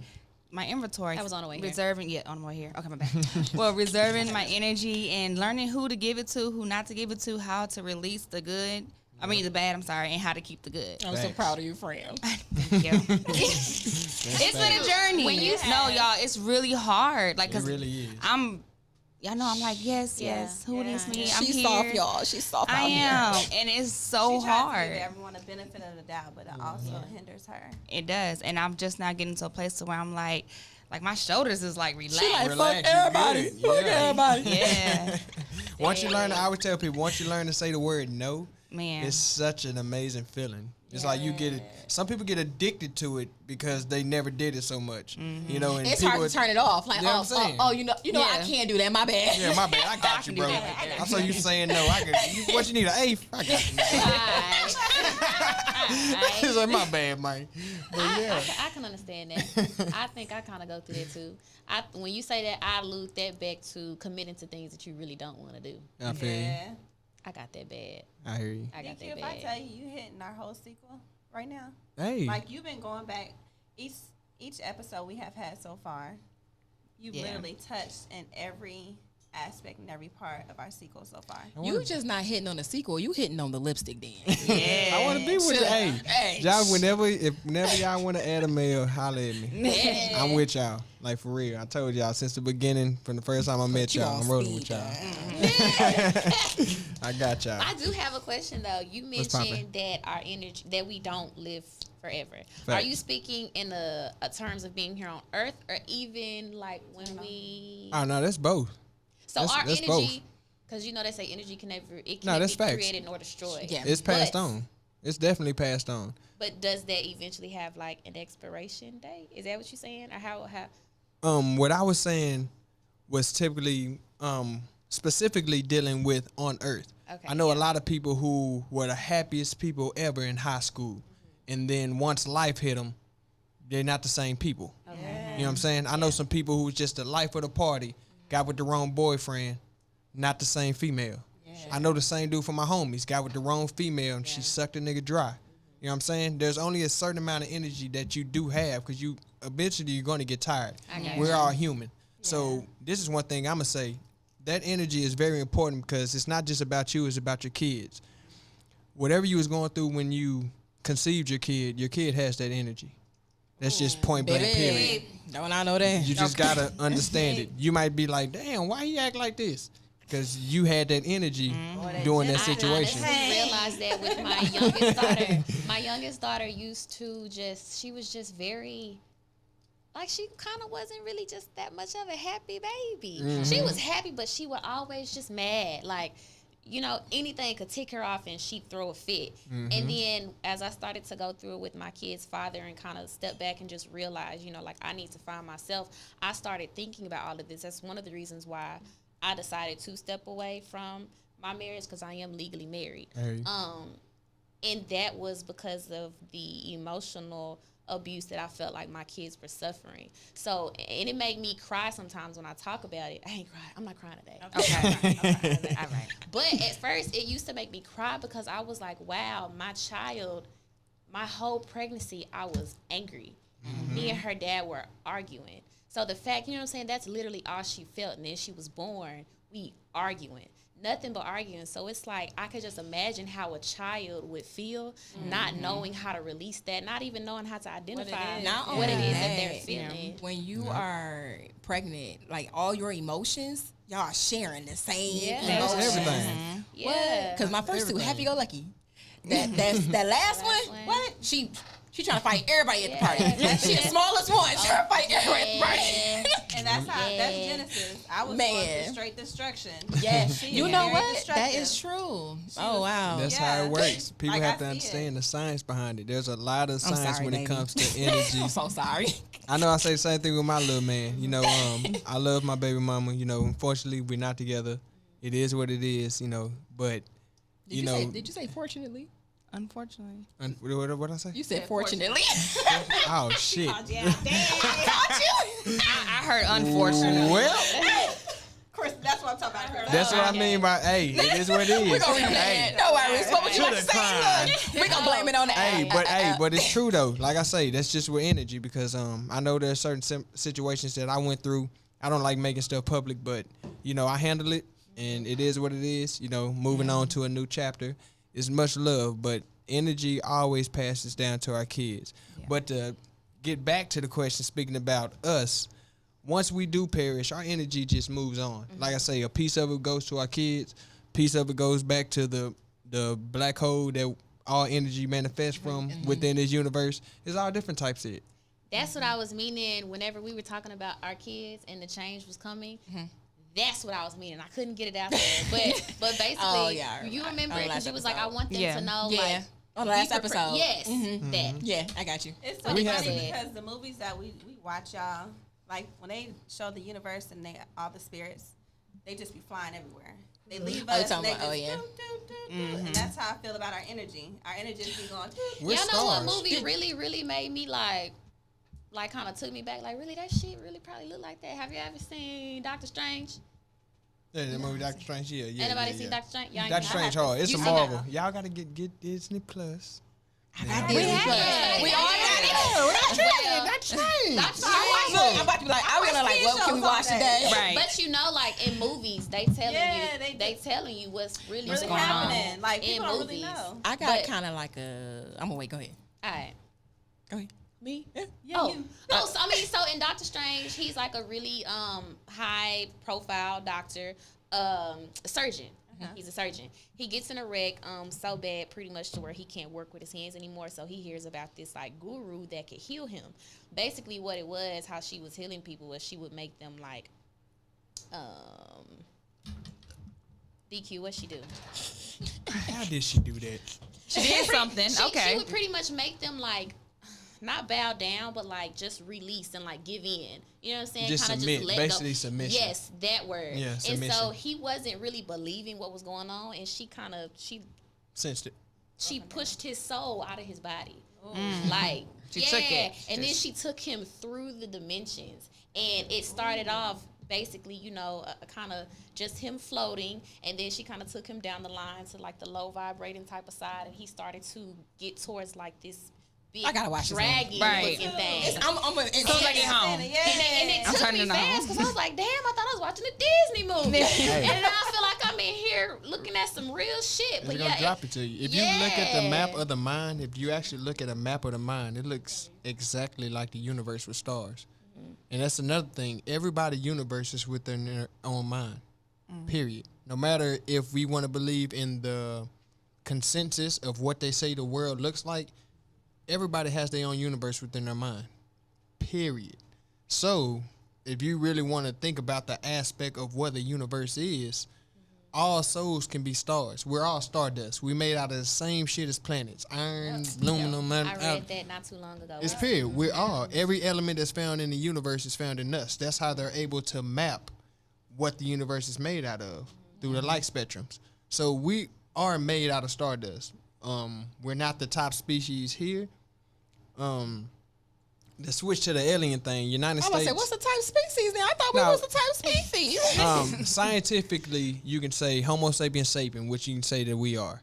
my inventory. That was on the way here. Reserving, yeah, on the way here. Okay, my bad. Well, reserving my energy and learning who to give it to, who not to give it to, how to release the good. I mean the bad. I'm sorry, and how to keep the good. I'm so proud of you, friend. Thank you. It's been a journey. When you no, y'all, it's really hard. Like, It 'cause really is. y'all know, I'm like, yes. Who needs me? I'm She's here. soft, y'all. She's soft I out am, here. and it's so She tries to hard. give everyone a benefit of the doubt, but it also hinders her. It does, and I'm just not getting to a place to where I'm like my shoulders is like relaxed. She like, Relax, fuck you everybody. good. Fuck Yeah. everybody. yeah, Once you learn, I would tell people, once you learn to say the word no, man. it's such an amazing feeling. It's like you get it. Some people get addicted to it because they never did it so much. You know, and It's people, hard to turn it off. Like, You know what I'm saying? you know, I Yeah. can't do that. My bad. Yeah, my bad. I got you, can do bro. that. I saw you saying no. What you need, an eighth? I got you. It's like, my bad, Mike. But yeah. I can understand that. I think I kind of go through that too. When you say that, I loop that back to committing to things that you really don't want to do. I feel you. Yeah. I got that bad. I hear you. I got DQ, that if I tell bad. you hitting our whole sequel right now, Hey. like you've been going back each episode we have had so far, you've Yeah. literally touched in every aspect and every part of our sequel so far. You just not hitting on the sequel. You hitting on the lipstick then. Yeah. I want to be with you. Hey, Hey. y'all, whenever y'all want to add a male, holler at me. I'm with y'all. Like, for real. I told y'all since the beginning, from the first time I met you y'all, on I'm rolling with speed y'all. dial. I got y'all. I do have a question though. You What's mentioned that our energy, that we don't live forever. Are Facts. you speaking in a terms of being here on Earth, or even like when we? Oh, no, that's both. So that's- our that's energy, because you know they say energy can never that's be facts. created nor destroyed. Yeah. It's passed But- on. It's definitely passed on. But does that eventually have like an expiration date? Is that what you're saying, or how? What I was saying was typically, specifically dealing with on Earth. Okay, I know a lot of people who were the happiest people ever in high school, and then once life hit them, they're not the same people. Okay. You know what I'm saying? I know some people who was just the life of the party, got with the wrong boyfriend, not the same female. I know the same dude from my homies, got with the wrong female, and she sucked a nigga dry. You know what I'm saying? There's only a certain amount of energy that you do have, because you eventually you're going to get tired. I got We're you. all human. So this is one thing I'm going to say. That energy is very important, because it's not just about you, it's about your kids. Whatever you was going through when you conceived your kid has that energy. That's just point blank, period. Don't I know that? You just got to understand it. You might be like, damn, why he act like this? Because you had that energy during that situation. I honestly realized that with my youngest daughter. My youngest daughter used to she was just very, like, she kind of wasn't really just that much of a happy baby. She was happy, but she would always just mad. Like, you know, anything could tick her off and she'd throw a fit. And then as I started to go through it with my kid's father and kind of step back and just realize, you know, like, I need to find myself, I started thinking about all of this. That's one of the reasons why I decided to step away from my marriage, because I am legally married. Hey. And that was because of the emotional abuse that I felt like my kids were suffering. So, and it made me cry sometimes when I talk about it. I ain't crying. I'm not crying today. Okay. All right. But at first, it used to make me cry because I was like, wow, my child, my whole pregnancy, I was angry. Me and her dad were arguing. So the fact, you know what I'm saying, that's literally all she felt. And then she was born, we arguing. Nothing but arguing. So it's like, I could just imagine how a child would feel not knowing how to release that, not even knowing how to identify Not what it only is that that, they're feeling. When you are pregnant, like, all your emotions, y'all are sharing the same Yeah. emotions. Everything. Yeah. Because my first two, Everything. happy-go-lucky. That last one, one. what? She trying to fight everybody at the party. Yeah. She the smallest one. She trying to fight everybody at the party. And that's how that's Yeah. Genesis. I was Man. going through straight destruction. Yeah, She you is know very what? That destructive. is true. was- Oh wow. That's Yeah. how it works. People Like, have I to see understand the science behind it. There's a lot of science sorry, when baby. it comes to energy. I'm so sorry. I know I say the same thing with my little man. You know, I love my baby mama. You know, unfortunately, we're not together. It is what it is, you know. But, Did you you know, say? Did you say fortunately? Unfortunately. What I say? You said fortunately. Oh shit. I heard unfortunately. Well, Chris, that's what I'm talking about. Chris. that's what I mean by hey. It is what it is. We're gonna replay Hey. it. No worries. What would you To like to the crime. say? Look, we're gonna blame it on the But it's true though. Like I say, that's just with energy because I know there are certain situations that I went through. I don't like making stuff public, but I handle it, and it is what it is. Moving on to a new chapter is much love, but energy always passes down to our kids. Yeah. But to get back to the question, speaking about us, once we do perish, our energy just moves on. Mm-hmm. Like I say, a piece of it goes to our kids, piece of it goes back to the black hole that all energy manifests from within this universe. It's all different types of it. That's what I was meaning whenever we were talking about our kids and the change was coming. Mm-hmm. That's what I was meaning. I couldn't get it out there. But basically, you remember it because you was like, I want them to know. Yeah. On the last episode. Yes. Mm-hmm. That. Yeah, I got you. It's so funny because the movies that we watch, y'all, like when they show the universe and all the spirits, they just be flying everywhere. They leave us and they just and that's how I feel about our energy. Our energy just be going. Y'all know what movie really, really made me like kind of took me back, like, really, that shit really probably look like that. Have you ever seen Doctor Strange? Yeah, the movie Doctor Strange, yeah. Anybody seen Doctor Strange? Doctor Strange hard. It's a Marvel. Y'all got to get Disney Plus. I got Disney Plus. We all got it. Doctor Strange. I'm about to be like, I'm gonna like, what can we watch today? Right. But like in movies, they telling you what's really going happening. On. Like people don't really know. I got kind of like I'm gonna wait. Go ahead. All right. Go ahead. Me? Yeah. You. So in Doctor Strange, he's like a really high profile doctor, surgeon. He's a surgeon. He gets in a wreck so bad pretty much to where he can't work with his hands anymore. So he hears about this like guru that could heal him. Basically what it was, how she was healing people was she would make them like DQ, what'd she do? How did she do that? She did something. She would pretty much make them like not bow down, but like just release and like give in. You know what I'm saying? Just submit, just let basically go. Submission. Yes, that word. Yeah, submission. And so he wasn't really believing what was going on, and she sensed it. She pushed his soul out of his body. Like she took it. And then she took him through the dimensions, and it started off basically, kind of just him floating, and then she kind of took him down the line to like the low vibrating type of side, and he started to get towards like this big, I gotta watch draggy looking thing. I'm gonna get home. And it took me fast because I was like, damn, I thought I was watching a Disney movie. And then I feel like I'm in here looking at some real shit. But it's gonna drop it to you. If you look at the map of the mind, if you actually look at a map of the mind, it looks exactly like the universe with stars. And that's another thing. Everybody's universe is within their own mind. Period. No matter if we want to believe in the consensus of what they say the world looks like, everybody has their own universe within their mind. Period. So, if you really want to think about the aspect of what the universe is, all souls can be stars. We're all stardust. We made out of the same shit as planets. Iron, aluminum. I read that not too long ago. It's period. We're all. Every element that's found in the universe is found in us. That's how they're able to map what the universe is made out of through the light spectrums. So we are made out of stardust. We're not the top species here. To switch to the alien thing, United States. Say, what's the type species then? I thought we was the type species. Scientifically, you can say Homo sapiens sapien, which you can say that we are.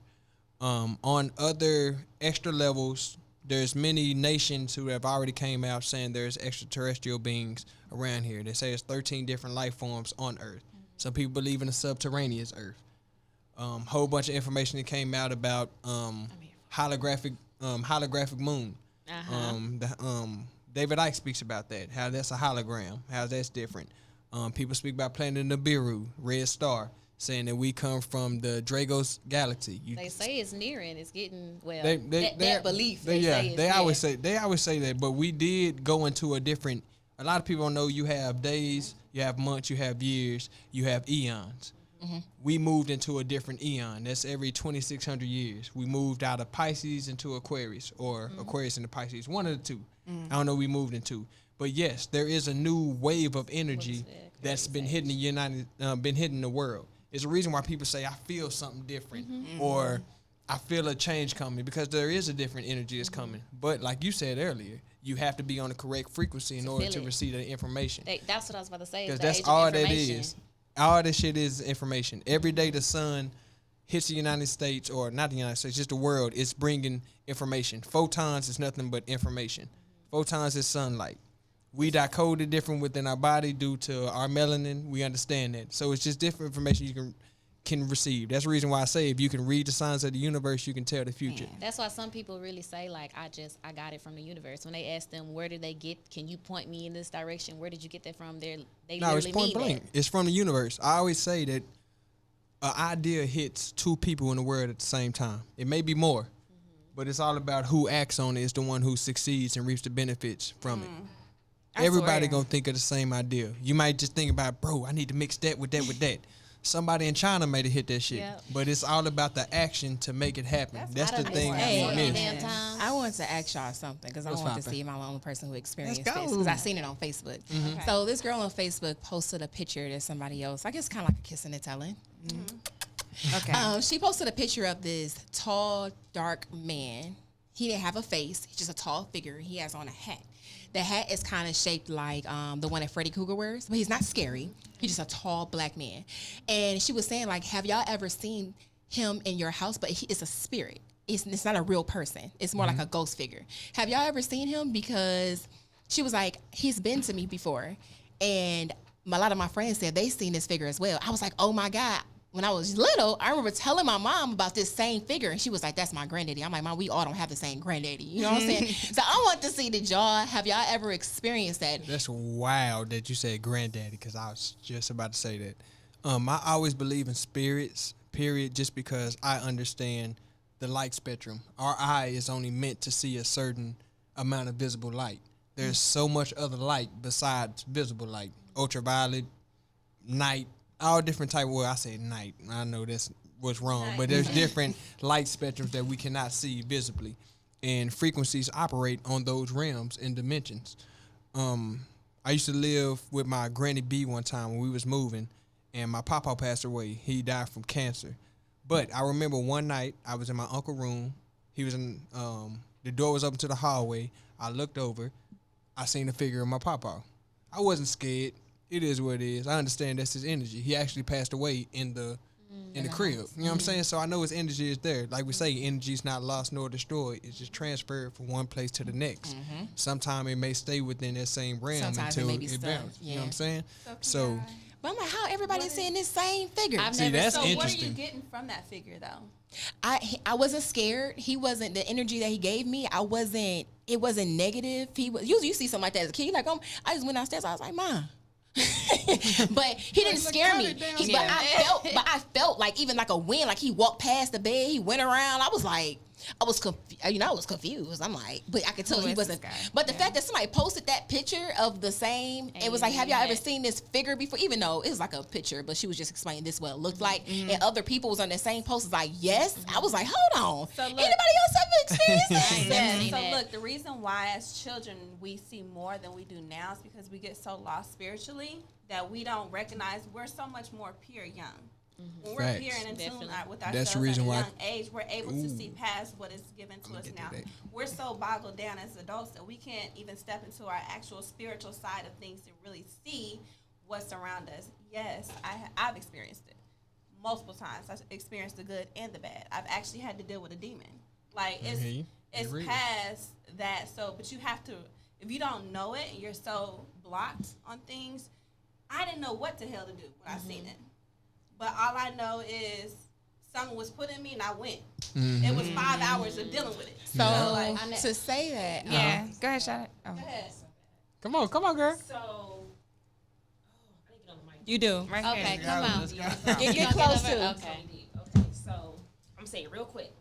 On other extra levels, there's many nations who have already came out saying there's extraterrestrial beings around here. They say there's 13 different life forms on Earth. Some people believe in a subterraneous Earth. Whole bunch of information that came out about holographic moon. David Icke speaks about that, how that's a hologram, how that's different. People speak about planet Nibiru, red star, saying that we come from the Dragos galaxy. They say it's nearing. It's getting that belief. They always say that. But we did go into a different. A lot of people don't know you have days, you have months, you have years, you have eons. Mm-hmm. We moved into a different eon. That's every 2,600 years. We moved out of Pisces into Aquarius, or Aquarius into Pisces. One of the two. I don't know. We moved into. But yes, there is a new wave of energy that's been hitting been hitting the world. It's a reason why people say I feel something different, or I feel a change coming because there is a different energy that's coming. But like you said earlier, you have to be on the correct frequency in order to receive the information. That's what I was about to say. Because that's all that is. All this shit is information. Every day the sun hits the United States, or not the United States, just the world, it's bringing information. Photons is nothing but information. Photons is sunlight. We decode different within our body due to our melanin. We understand that. So it's just different information you can receive. That's the reason why I say if you can read the signs of the universe, you can tell the future. That's why some people really say, like, I got it from the universe. When they ask them, where did they get, can you point me in this direction? Where did you get that from? They no, it's literally point mean blank. that. It's from the universe. I always say that an idea hits two people in the world at the same time. It may be more, but it's all about who acts on it is the one who succeeds and reaps the benefits from it. Everybody gonna think of the same idea. You might just think about, bro, I need to mix that with that with that. Somebody in China made it hit that shit. Yep. But it's all about the action to make it happen. That's the thing that we miss. I want to ask y'all something because I want to see if I'm the only person who experienced this because I seen it on Facebook. Okay. So this girl on Facebook posted a picture to somebody else. I guess kind of like a kissing and telling. Okay. She posted a picture of this tall, dark man. He didn't have a face. He's just a tall figure. He has on a hat. The hat is kind of shaped like the one that Freddy Krueger wears, but he's not scary. He's just a tall black man. And she was saying, like, have y'all ever seen him in your house? But it's a spirit. It's not a real person. It's more like a ghost figure. Have y'all ever seen him? Because she was like, he's been to me before. And a lot of my friends said they seen this figure as well. I was like, oh, my God. When I was little, I remember telling my mom about this same figure, and she was like, that's my granddaddy. I'm like, Mom, we all don't have the same granddaddy. You know what I'm saying? So I want to see, have y'all ever experienced that? That's wild that you said granddaddy, because I was just about to say that. I always believe in spirits, period, just because I understand the light spectrum. Our eye is only meant to see a certain amount of visible light. There's so much other light besides visible light, ultraviolet, night, all different type. Well, I say night. I know that's what's wrong, but there's different light spectrums that we cannot see visibly, and frequencies operate on those realms and dimensions. I used to live with my granny B one time when we was moving, and my papa passed away. He died from cancer. But I remember one night I was in my uncle's room. He was in the door was open to the hallway. I looked over. I seen the figure of my papa. I wasn't scared. It is what it is. I understand that's his energy. He actually passed away in the crib. You know what I'm saying? So I know his energy is there. Like we say, energy is not lost nor destroyed. It's just transferred from one place to the next. Sometimes it may stay within that same realm until it bounces. You know what I'm saying? So but I'm like, how everybody's seeing this same figure? See, that's interesting. What are you getting from that figure, though? I wasn't scared. He wasn't, the energy that he gave me, it wasn't negative. He was, usually you see something like that as a kid, you're like, I just went downstairs, I was like, Mom. But he didn't scare me. But I felt like even like a wind, like he walked past the bed, he went around. I was confused. I'm like, but I could tell he wasn't. But the fact that somebody posted that picture of the same, it was like, have y'all ever seen this figure before? Even though it was like a picture, but she was just explaining this what it looked like, and other people was on the same post. Was like, yes. I was like, hold on. So look, anybody else ever experienced this? So look, the reason why as children we see more than we do now is because we get so lost spiritually that we don't recognize we're so much more pure young. When we're pure and in tune with ourselves at a young age, we're able to see past what is given to us now. We're so boggled down as adults that we can't even step into our actual spiritual side of things to really see what's around us. Yes, I've experienced it multiple times. I've experienced the good and the bad. I've actually had to deal with a demon. Like, it's past that. So, but you have to, if you don't know it and you're so blocked on things, I didn't know what the hell to do when I seen it. But all I know is something was put in me and I went. It was 5 hours of dealing with it. So to say that, go ahead, Charlotte. Go ahead. Come on, girl. So, I didn't get on the mic. You do. Right Okay, here. come on. Get close to. Okay. Okay, so I'm saying it real quick.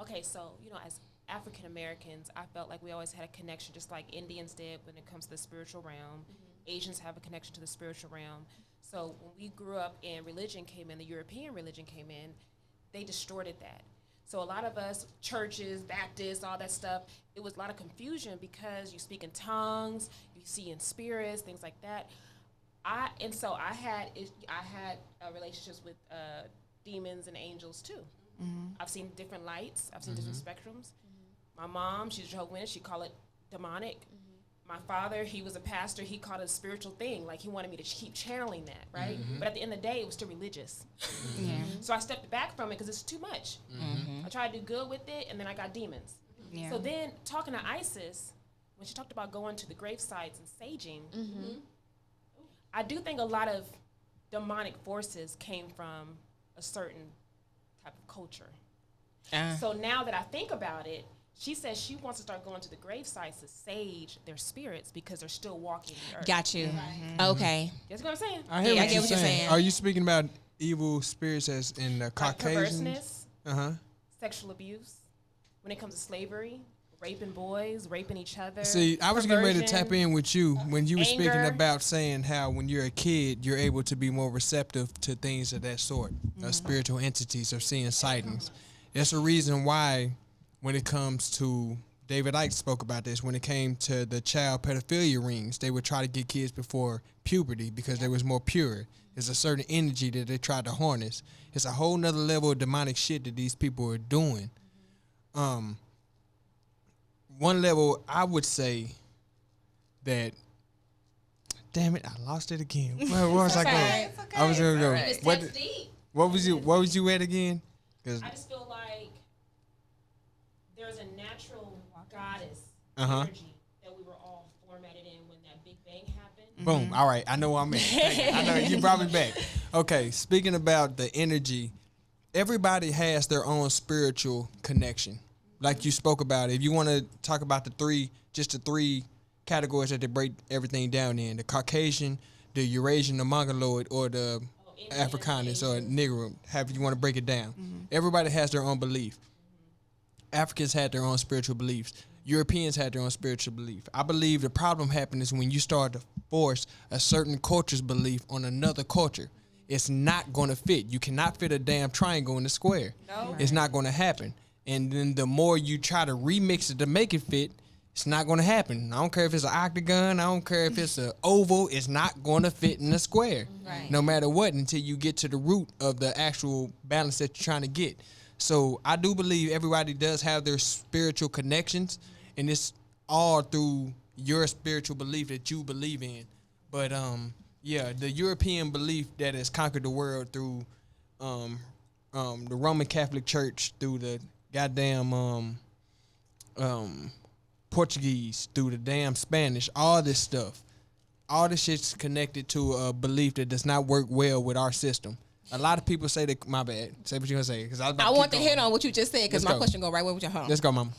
Okay, so, as African Americans, I felt like we always had a connection, just like Indians did when it comes to the spiritual realm. Asians have a connection to the spiritual realm. So when we grew up and religion came in, the European religion came in, they distorted that. So a lot of us, churches, Baptists, all that stuff, it was a lot of confusion because you speak in tongues, you see in spirits, things like that. I had relationships with demons and angels too. I've seen different lights. I've seen different spectrums. My mom, she's a Jehovah's Witness. She called it demonic. My father, he was a pastor. He called it a spiritual thing. Like, he wanted me to keep channeling that, right? But at the end of the day, it was still religious. So I stepped back from it because it's too much. I tried to do good with it, and then I got demons. So then, talking to Isis, when she talked about going to the grave sites and saging, I do think a lot of demonic forces came from a certain type of culture. So now that I think about it, she says she wants to start going to the grave sites to sage their spirits because they're still walking the earth. Got you. Okay. That's what I'm saying. I hear what you're saying. Are you speaking about evil spirits as in the Caucasian? Like perverseness, sexual abuse, when it comes to slavery, raping boys, raping each other. See, I was getting ready to tap in with you when you were anger. speaking about saying how when you're a kid, you're able to be more receptive to things of that sort, spiritual entities or seeing sightings. That's a reason why when it comes to, David Icke spoke about this, when it came to the child pedophilia rings, they would try to get kids before puberty because they was more pure. There's a certain energy that they tried to harness. It's a whole nother level of demonic shit that these people are doing. One level, I would say that, damn it, I lost it again. Where was I going? I was going to go. Right. What was you at again? I just feel like there's a natural goddess energy that we were all formatted in when that Big Bang happened. Boom. All right. I know where I'm at. I know you brought me back. Okay. Speaking about the energy, everybody has their own spiritual connection. Like you spoke about, if you want to talk about the three categories that they break everything down in, the Caucasian, the Eurasian, the Mongoloid, or the Africanus or Negro, however you want to break it down. Everybody has their own belief. Africans had their own spiritual beliefs. Europeans had their own spiritual belief. I believe the problem happens when you start to force a certain culture's belief on another culture. It's not going to fit. You cannot fit a damn triangle in a square. No. It's not going to happen. And then the more you try to remix it to make it fit, it's not going to happen. I don't care if it's an octagon. I don't care if it's an oval. It's not going to fit in a square, no matter what, until you get to the root of the actual balance that you're trying to get. So I do believe everybody does have their spiritual connections, and it's all through your spiritual belief that you believe in. But, the European belief that has conquered the world through the Roman Catholic Church, through the goddamn Portuguese, through the damn Spanish, all this stuff. All this shit's connected to a belief that does not work well with our system. A lot of people say that, my bad, say what you're going to say. Cause I want to hit on what you just said because my question go right where with your home. Let's go, Mama.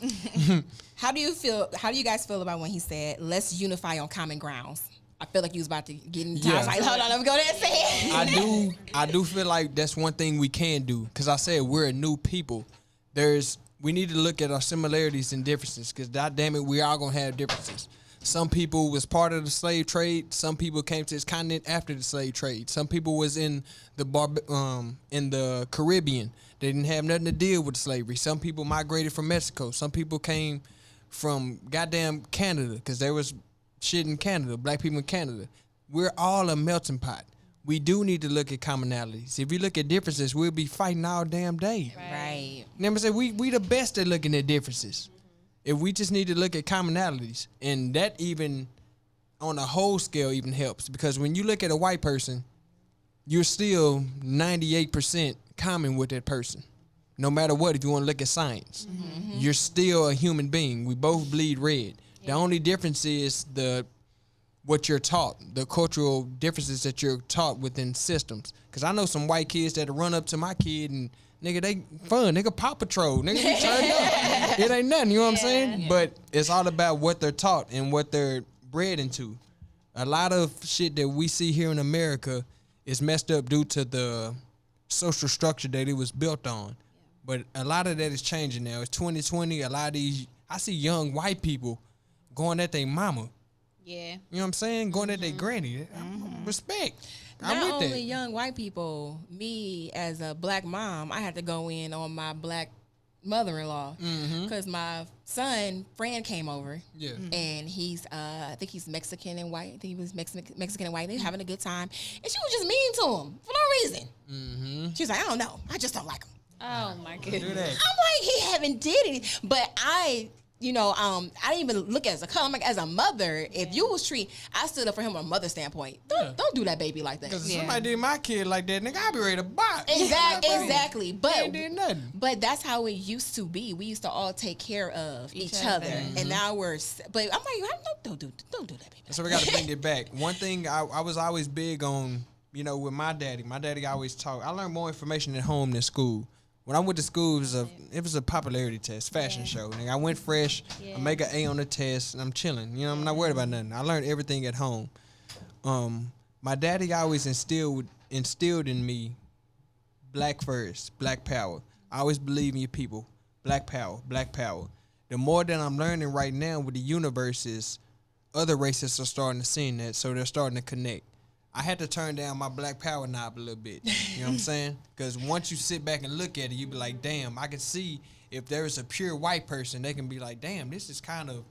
How do you guys feel about when he said, let's unify on common grounds? I feel like you was about to get into I was like, hold on, let me go there and say it. I do feel like that's one thing we can do. Because I said we're a new people. We need to look at our similarities and differences, because goddamn it, we are gonna have differences. Some people was part of the slave trade. Some people came to this continent after the slave trade. Some people was in the Caribbean. They didn't have nothing to deal with slavery. Some people migrated from Mexico. Some people came from goddamn Canada, because there was shit in Canada, black people in Canada. We're all a melting pot. We do need to look at commonalities. If we look at differences, we'll be fighting all damn day. Right. Remember, say we the best at looking at differences. If we just need to look at commonalities, and that even on a whole scale even helps, because when you look at a white person, you're still 98% common with that person. No matter what, if you want to look at science, you're still a human being. We both bleed red. The only difference is what you're taught, the cultural differences that you're taught within systems. Because I know some white kids that run up to my kid and, nigga, they fun. Nigga, Paw Patrol. Nigga, we turned up. It ain't nothing, you know what I'm saying? Yeah. But it's all about what they're taught and what they're bred into. A lot of shit that we see here in America is messed up due to the social structure that it was built on. But a lot of that is changing now. It's 2020. A lot of these, I see young white people going at their mama. Yeah. You know what I'm saying? Going at their granny. Respect. I'm Not with only that. young white people, me as a black mom, I had to go in on my black mother-in-law because my son friend came over. Yeah. And he's I think he's Mexican and white. I think he was Mexican and white. They were having a good time. And she was just mean to him for no reason. She was like, I don't know. I just don't like him. Oh my goodness. Do that. I'm like, he haven't did it, but I didn't even look as a color. I'm like, as a mother, if you was I stood up for him from a mother standpoint. Don't do that baby like that. Because if somebody did my kid like that, nigga, I'd be ready to box. Exactly. But did nothing. But that's how it used to be. We used to all take care of each other. And now but I'm like, don't do that, baby. So we got to bring it back. One thing I was always big on, with my daddy. My daddy always taught. I learned more information at home than school. When I went to school, it was a popularity test, fashion show. Nigga, I went fresh, I make an A on the test, and I'm chilling. I'm not worried about nothing. I learned everything at home. My daddy always instilled in me black first, black power. I always believe in your people. Black power, black power. The more that I'm learning right now with the universe is other races are starting to see that, so they're starting to connect. I had to turn down my black power knob a little bit. You know what I'm saying? Because once you sit back and look at it, you be like, damn, I can see if there is a pure white person, they can be like, damn, this is kind of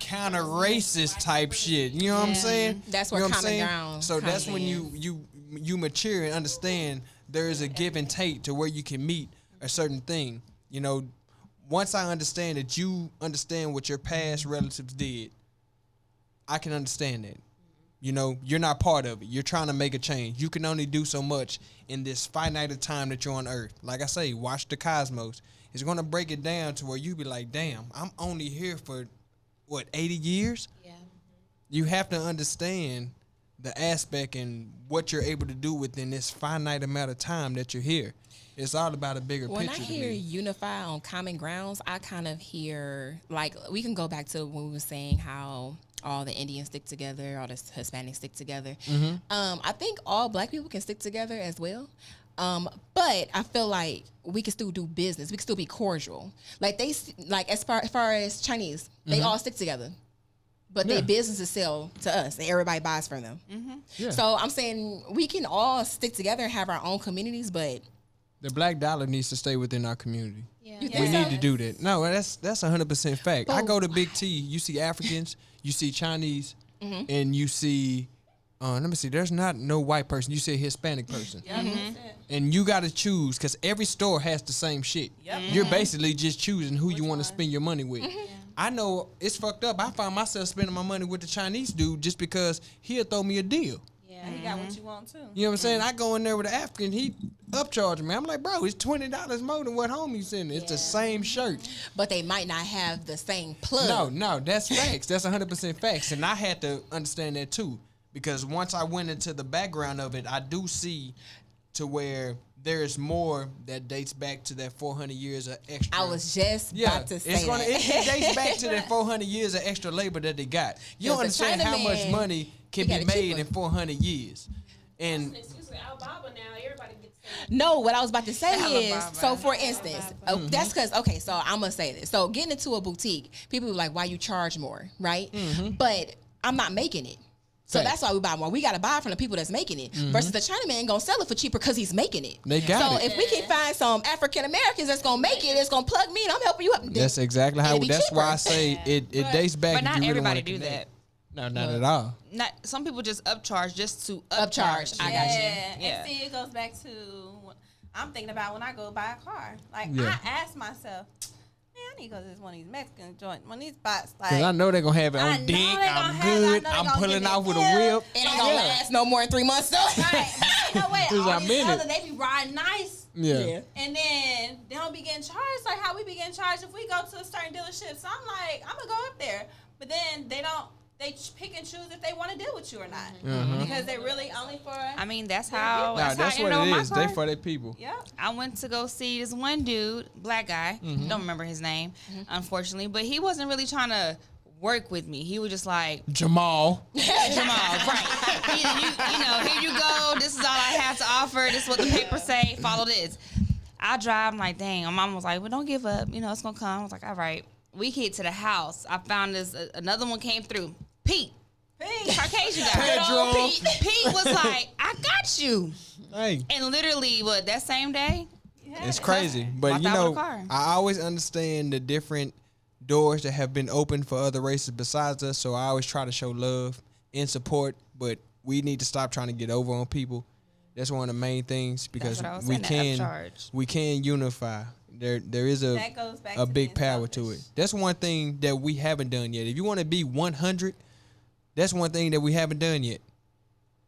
racist type shit. You know what I'm saying? That's where common ground. So that's when you mature and understand there is a give and take to where you can meet a certain thing. Once I understand that you understand what your past relatives did, I can understand that. You're not part of it. You're trying to make a change. You can only do so much in this finite time that you're on Earth. Like I say, watch the cosmos. It's going to break it down to where you be like, damn, I'm only here for, 80 years? Yeah. You have to understand the aspect and what you're able to do within this finite amount of time that you're here. It's all about a bigger picture. When I hear unify on common grounds, I kind of hear, like, we can go back to when we were saying how all the Indians stick together, all the Hispanics stick together. Mm-hmm. I think all black people can stick together as well. But I feel like we can still do business. We can still be cordial. Like as far as Chinese, they all stick together. But their businesses sell to us, and everybody buys from them. Mm-hmm. Yeah. So I'm saying we can all stick together and have our own communities, but the black dollar needs to stay within our community. Yeah. We need to do that. No, that's 100% fact. I go to Big T, you see Africans, you see Chinese, and you see, let me see, there's not no white person. You see a Hispanic person. And you got to choose, because every store has the same shit. Yep. You're basically just choosing who you want to spend your money with. I know it's fucked up. I find myself spending my money with the Chinese dude just because he'll throw me a deal. Yeah, he got what you want too. You know what I'm saying? I go in there with an African, he upcharging me. I'm like, bro, it's $20 more than what homie's sending. It's the same shirt. But they might not have the same plug. No, that's facts. That's 100% facts. And I had to understand that too. Because once I went into the background of it, I do see to where there's more that dates back to that 400 years of extra. I was just about to say that. It dates back to that 400 years of extra labor that they got. You don't understand how much money can be made in 400 years. And excuse me, Alabama now, everybody gets no, what I was about to say is, so for instance, that's because, okay, so I'm going to say this. So getting into a boutique, people are like, why you charge more, right? But I'm not making it. So that's why we buy more. We got to buy from the people that's making it. Versus the Chinaman going to sell it for cheaper because he's making it. They got it. So if we can find some African Americans that's going to make it, it's going to plug me and I'm helping you up. That's exactly how, that's why I say it dates back. But not really everybody do that. No, not at all. Not some people just upcharge just to upcharge. I got you. Yeah. And see, it goes back to I'm thinking about when I go buy a car. Like I ask myself, man, I need to go to one of these Mexican joints, one of these spots. Like, because I know they're gonna have it on dick. I'm good. I'm pulling off with a whip. It ain't gonna last no more than 3 months. So right. No way. All these other, they be riding nice. Yeah. And then they don't be getting charged like how we be getting charged if we go to a certain dealership. So I'm like, I'm gonna go up there, but then they pick and choose if they want to deal with you or not because they really only for. I mean, that's how. That's what it is. They for their people. Yeah. I went to go see this one dude, black guy. Don't remember his name, unfortunately, but he wasn't really trying to work with me. He was just like Jamal, right? Here you go. This is all I have to offer. This is what the papers say. Follow this. I drive. I'm like, dang. My mom was like, well, don't give up. It's gonna come. I was like, all right. We get to the house. I found this. Another one came through. Pete, Caucasian guy. Pete was like, I got you. Hey. And literally, that same day? It's crazy. But, I always understand the different doors that have been opened for other races besides us. So I always try to show love and support. But we need to stop trying to get over on people. That's one of the main things because That's what I was we saying, that can upcharge. we can unify. There is That goes back a to big being power to selfish. it. That's one thing that we haven't done yet. If you want to be 100, that's one thing that we haven't done yet.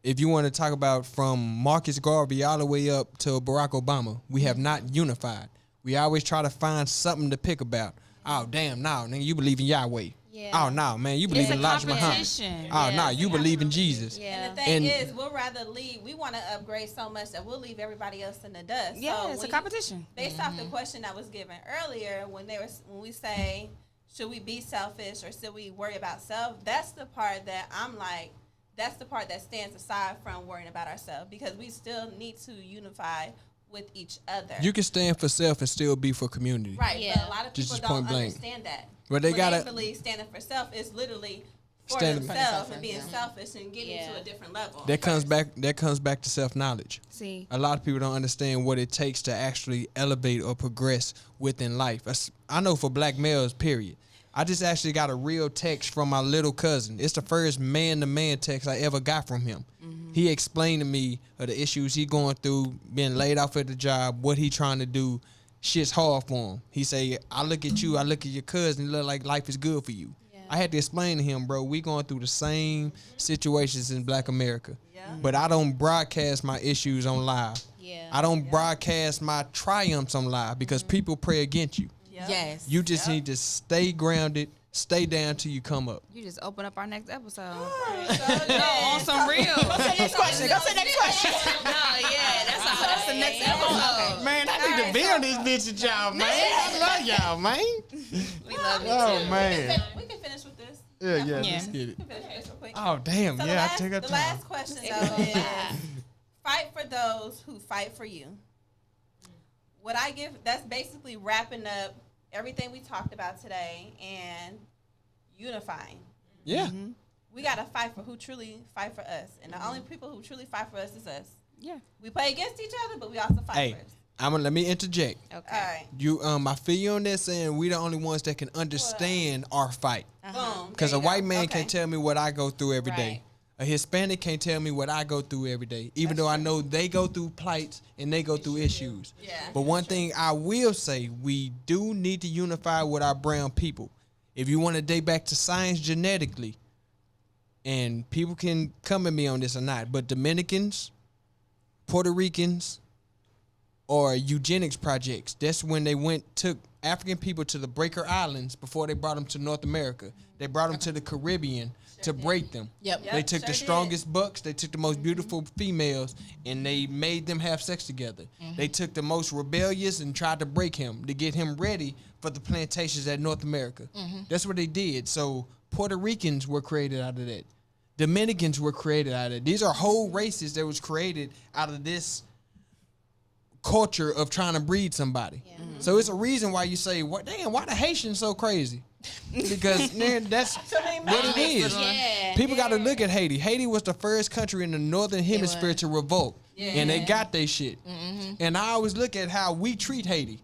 If you want to talk about from Marcus Garvey all the way up to Barack Obama, we have not unified. We always try to find something to pick about. Oh, damn, no, nigga, you believe in Yahweh. Yeah. Oh, no, man, you believe It's a in Elijah Muhammad. competition. Oh, no, you believe in Jesus. Yeah. And the thing And- is, we'll rather leave. We want to upgrade so much that we'll leave everybody else in the dust. Yeah, So it's a when competition. based off the question that was given earlier, when we say, should we be selfish or should we worry about self? That's the part that I'm like, that's the part that stands aside from worrying about ourselves because we still need to unify with each other. You can stand for self and still be for community. Right, Yeah. but a lot of Just people as point don't blank. understand that. But they When gotta- believe standing for self is literally for Standing- themselves and being selfish and getting Yeah. to a different level. That comes first. back to self-knowledge. See, A lot of people don't understand what it takes to actually elevate or progress within life. I know for black males, period. I just actually got a real text from my little cousin. It's the first man-to-man text I ever got from him. He explained to me the issues he going through, being laid off at the job, what he trying to do. Shit's hard for him. He say, I look at you, I look at your cousin, it look like life is good for you. Yeah. I had to explain to him, bro, we going through the same situations in black America. Yeah. But I don't broadcast my issues on live. Yeah. I don't broadcast my triumphs on live because people pray against you. Yep. Yes. You just need to stay grounded, stay down till you come up. you just open up our next episode. So No, on some real. Go to the next question. Go to the next question. No, yeah, that's the next episode. Man, I need to be on this bitch with y'all, man. I love y'all, man. We love you Oh, too. man. We can finish with this. Yeah, Yeah. let's get it. We can finish this real quick. Oh, damn. So Yeah, I take the that last time. question though is fight for those who fight for you. What I give, that's basically wrapping up everything we talked about today and unifying. Yeah. We got to fight for who truly fight for us. And the only people who truly fight for us is us. Yeah. We play against each other, but we also fight Hey, first. let me interject. Okay. All right. You I feel you on that saying we the only ones that can understand our fight. Boom. Because There a you white go. man Okay. can't tell me what I go through every day. Right. A Hispanic can't tell me what I go through every day, even though I know they go through plights and they go through issues. Yeah. But one thing I will say, we do need to unify with our brown people. If you want to date back to science genetically, and people can come at me on this or not, but Dominicans, Puerto Ricans, or eugenics projects, that's when they took African people to the Breaker Islands before they brought them to North America. They brought them to the Caribbean to break them. Yep. Yep. They took sure the did. strongest bucks, they took the most beautiful females, and they made them have sex together. They took the most rebellious and tried to break him to get him ready for the plantations at North America. That's what they did. So Puerto Ricans were created out of that. Dominicans were created out of it. These are whole races that was created out of this culture of trying to breed somebody. Yeah. So it's a reason why you say, "What? Damn, why the Haitians so crazy?" Because man, that's what it is. Yeah. People got to look at Haiti. Haiti was the first country in the northern hemisphere to revolt, and they got their shit. And I always look at how we treat Haiti.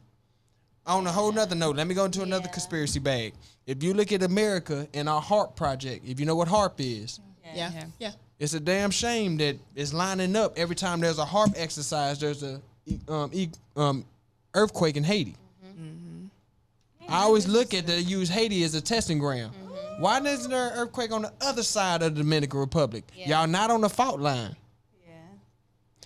On a whole nother note, let me go into another conspiracy bag. If you look at America and our HARP project, if you know what HARP is, Yeah. Yeah. Yeah. it's a damn shame that it's lining up every time there's a HARP exercise. There's a earthquake in Haiti. I always look at use Haiti as a testing ground. Why isn't there an earthquake on the other side of the Dominican Republic? Yeah. Y'all not on the fault line. Yeah.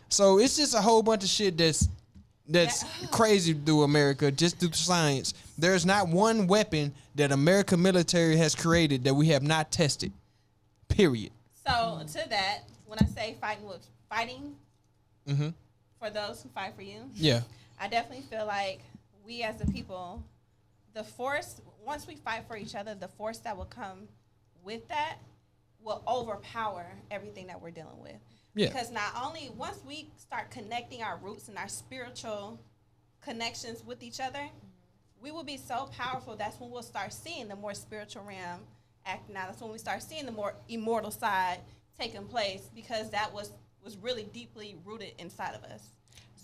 So it's just a whole bunch of shit that's crazy through America, just through science. There's not one weapon that American military has created that we have not tested. Period. So to that, when I say fighting for those who fight for you, Yeah. I definitely feel like we as a people, the force, once we fight for each other, the force that will come with that will overpower everything that we're dealing with. Yeah. Because not only once we start connecting our roots and our spiritual connections with each other, we will be so powerful. That's when we'll start seeing the more spiritual realm acting out. That's when we start seeing the more immortal side taking place, because that was really deeply rooted inside of us.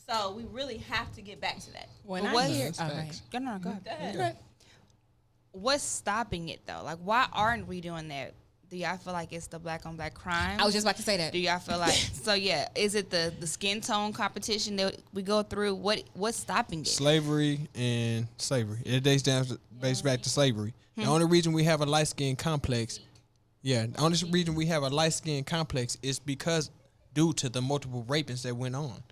So we really have to get back to that. When But I what- hear, That's facts. Go no, go ahead. Go ahead. Yeah. What's stopping it though? Like, why aren't we doing that? do y'all feel like it's the black on black crime? I was just about to say that. Do y'all feel like so? Yeah, is it the skin tone competition that we go through? What's stopping it? Slavery and slavery. It dates back to slavery. The only reason we have a light skin complex, the only reason we have a light skin complex is because due to the multiple rapings that went on.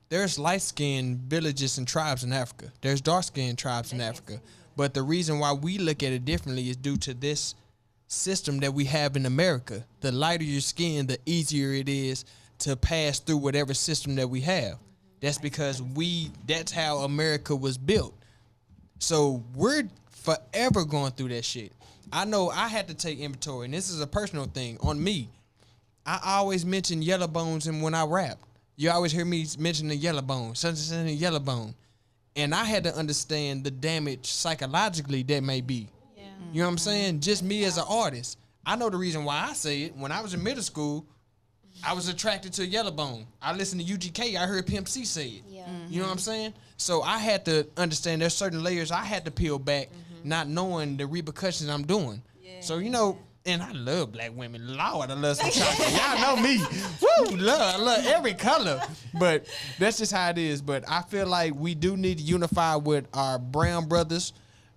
There's light skinned villages and tribes in Africa. There's dark skinned tribes in Africa. But the reason why we look at it differently is due to this system that we have in America. The lighter your skin, the easier it is to pass through whatever system that we have. That's because that's how America was built. So we're forever going through that shit. I know I had to take inventory, and this is a personal thing on me. I always mention yellow bones, and when I rap, you always hear me mention the yellow bone, something in the yellow bone. And I had to understand the damage psychologically that may be. Yeah. You know what I'm saying? Just me as an artist. I know the reason why I say it. When I was in middle school, I was attracted to yellow bone. I listened to UGK. I heard Pimp C say it. Yeah. You know what I'm saying? So I had to understand there's certain layers I had to peel back, not knowing the repercussions I'm doing. Yeah. So, you know, and I love black women. Lord, I love some chocolate. Y'all know me. Woo, I love every color. But that's just how it is. But I feel like we do need to unify with our brown brothers.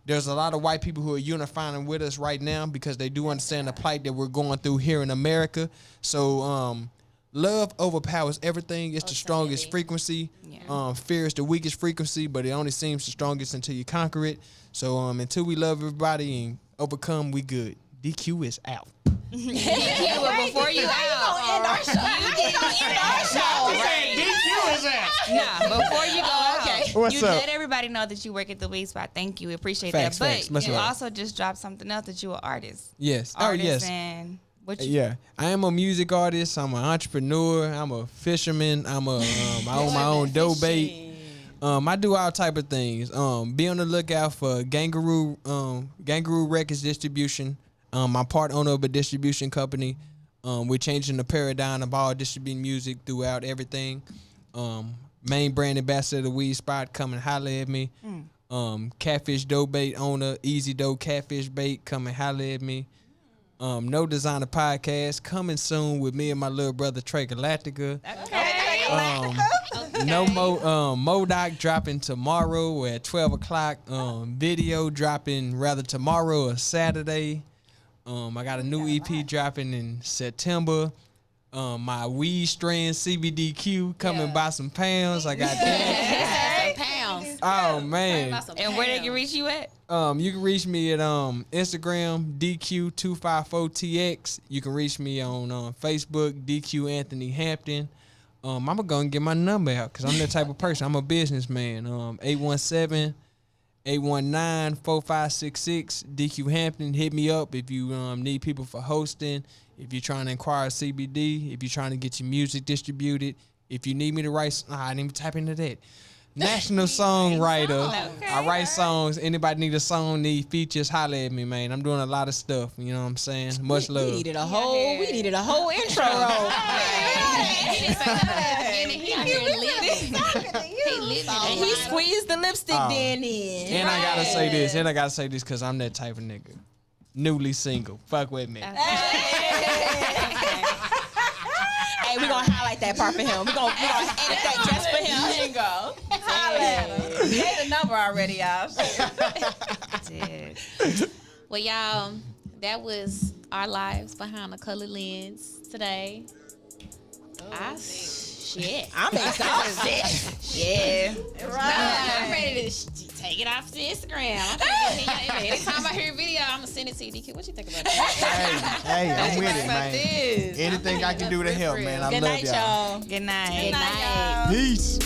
There's a lot of white people who are unifying with us right now because they do understand the plight that we're going through here in America. So love overpowers everything. It's the strongest frequency. Yeah. Fear is the weakest frequency, but it only seems the strongest until you conquer it. So until we love everybody and overcome, we good. DQ is out. DQ, but before you out, DQ is out. Nah, before you go out, What's you up? let everybody know that you work at the weed spot. Thank you, we appreciate Facts, that. facts. But Much you love. also just dropped something else that you're an artist. Yes. Artist yes. and what you? Yeah, I am a music artist. I'm an entrepreneur. I'm a fisherman. I own my own dough bait. I do all type of things. Be on the lookout for Kangaroo Records distribution. I'm part owner of a distribution company. We're changing the paradigm of all distributing music throughout everything. Main brand ambassador of the Weed Spot, come and holler at me. Catfish Dough Bait owner, Easy Dough Catfish Bait, come and holler at me. No Designer Podcast, coming soon with me and my little brother Trey Galactica. No Modoc dropping tomorrow at 12 o'clock. Video dropping rather tomorrow or Saturday. I got a new EP dropping in September. My weed strain CBDQ coming by some pounds. I got that. Some pounds. Oh man. And where they can reach you at? You can reach me at Instagram DQ254TX. You can reach me on Facebook DQ Anthony Hampton. I'm gonna go and get my number out because I'm that type of person. I'm a businessman. 817-819-4566. DQ Hampton. Hit me up if you need people for hosting. If you're trying to inquire CBD. If you're trying to get your music distributed. If you need me to write, I didn't even type into that. National songwriter. Okay, I write songs. Anybody need a song, need features, holler at me, man. I'm doing a lot of stuff. You know what I'm saying? Much love. We needed a whole intro. He didn't say nothing. He out here living. He living. And he squeezed the lipstick then in. And I gotta say this because I'm that type of nigga. Newly single. Fuck with me. Hey, we're gonna highlight that part for him. We're gonna edit that just for him. There you go. Holla at him. He had the number already, y'all. Well, y'all, that was our lives behind the colored lens today. Shit. I'm exhausted. Yeah. Right. I'm ready to take it off to Instagram. Anytime I hear a video, I'm going to send it to you, DQ. What you think about that? Hey, I'm with it, man. Anything I can do to help, man. I love y'all. Good night, y'all. Good night. Good night, y'all. Peace.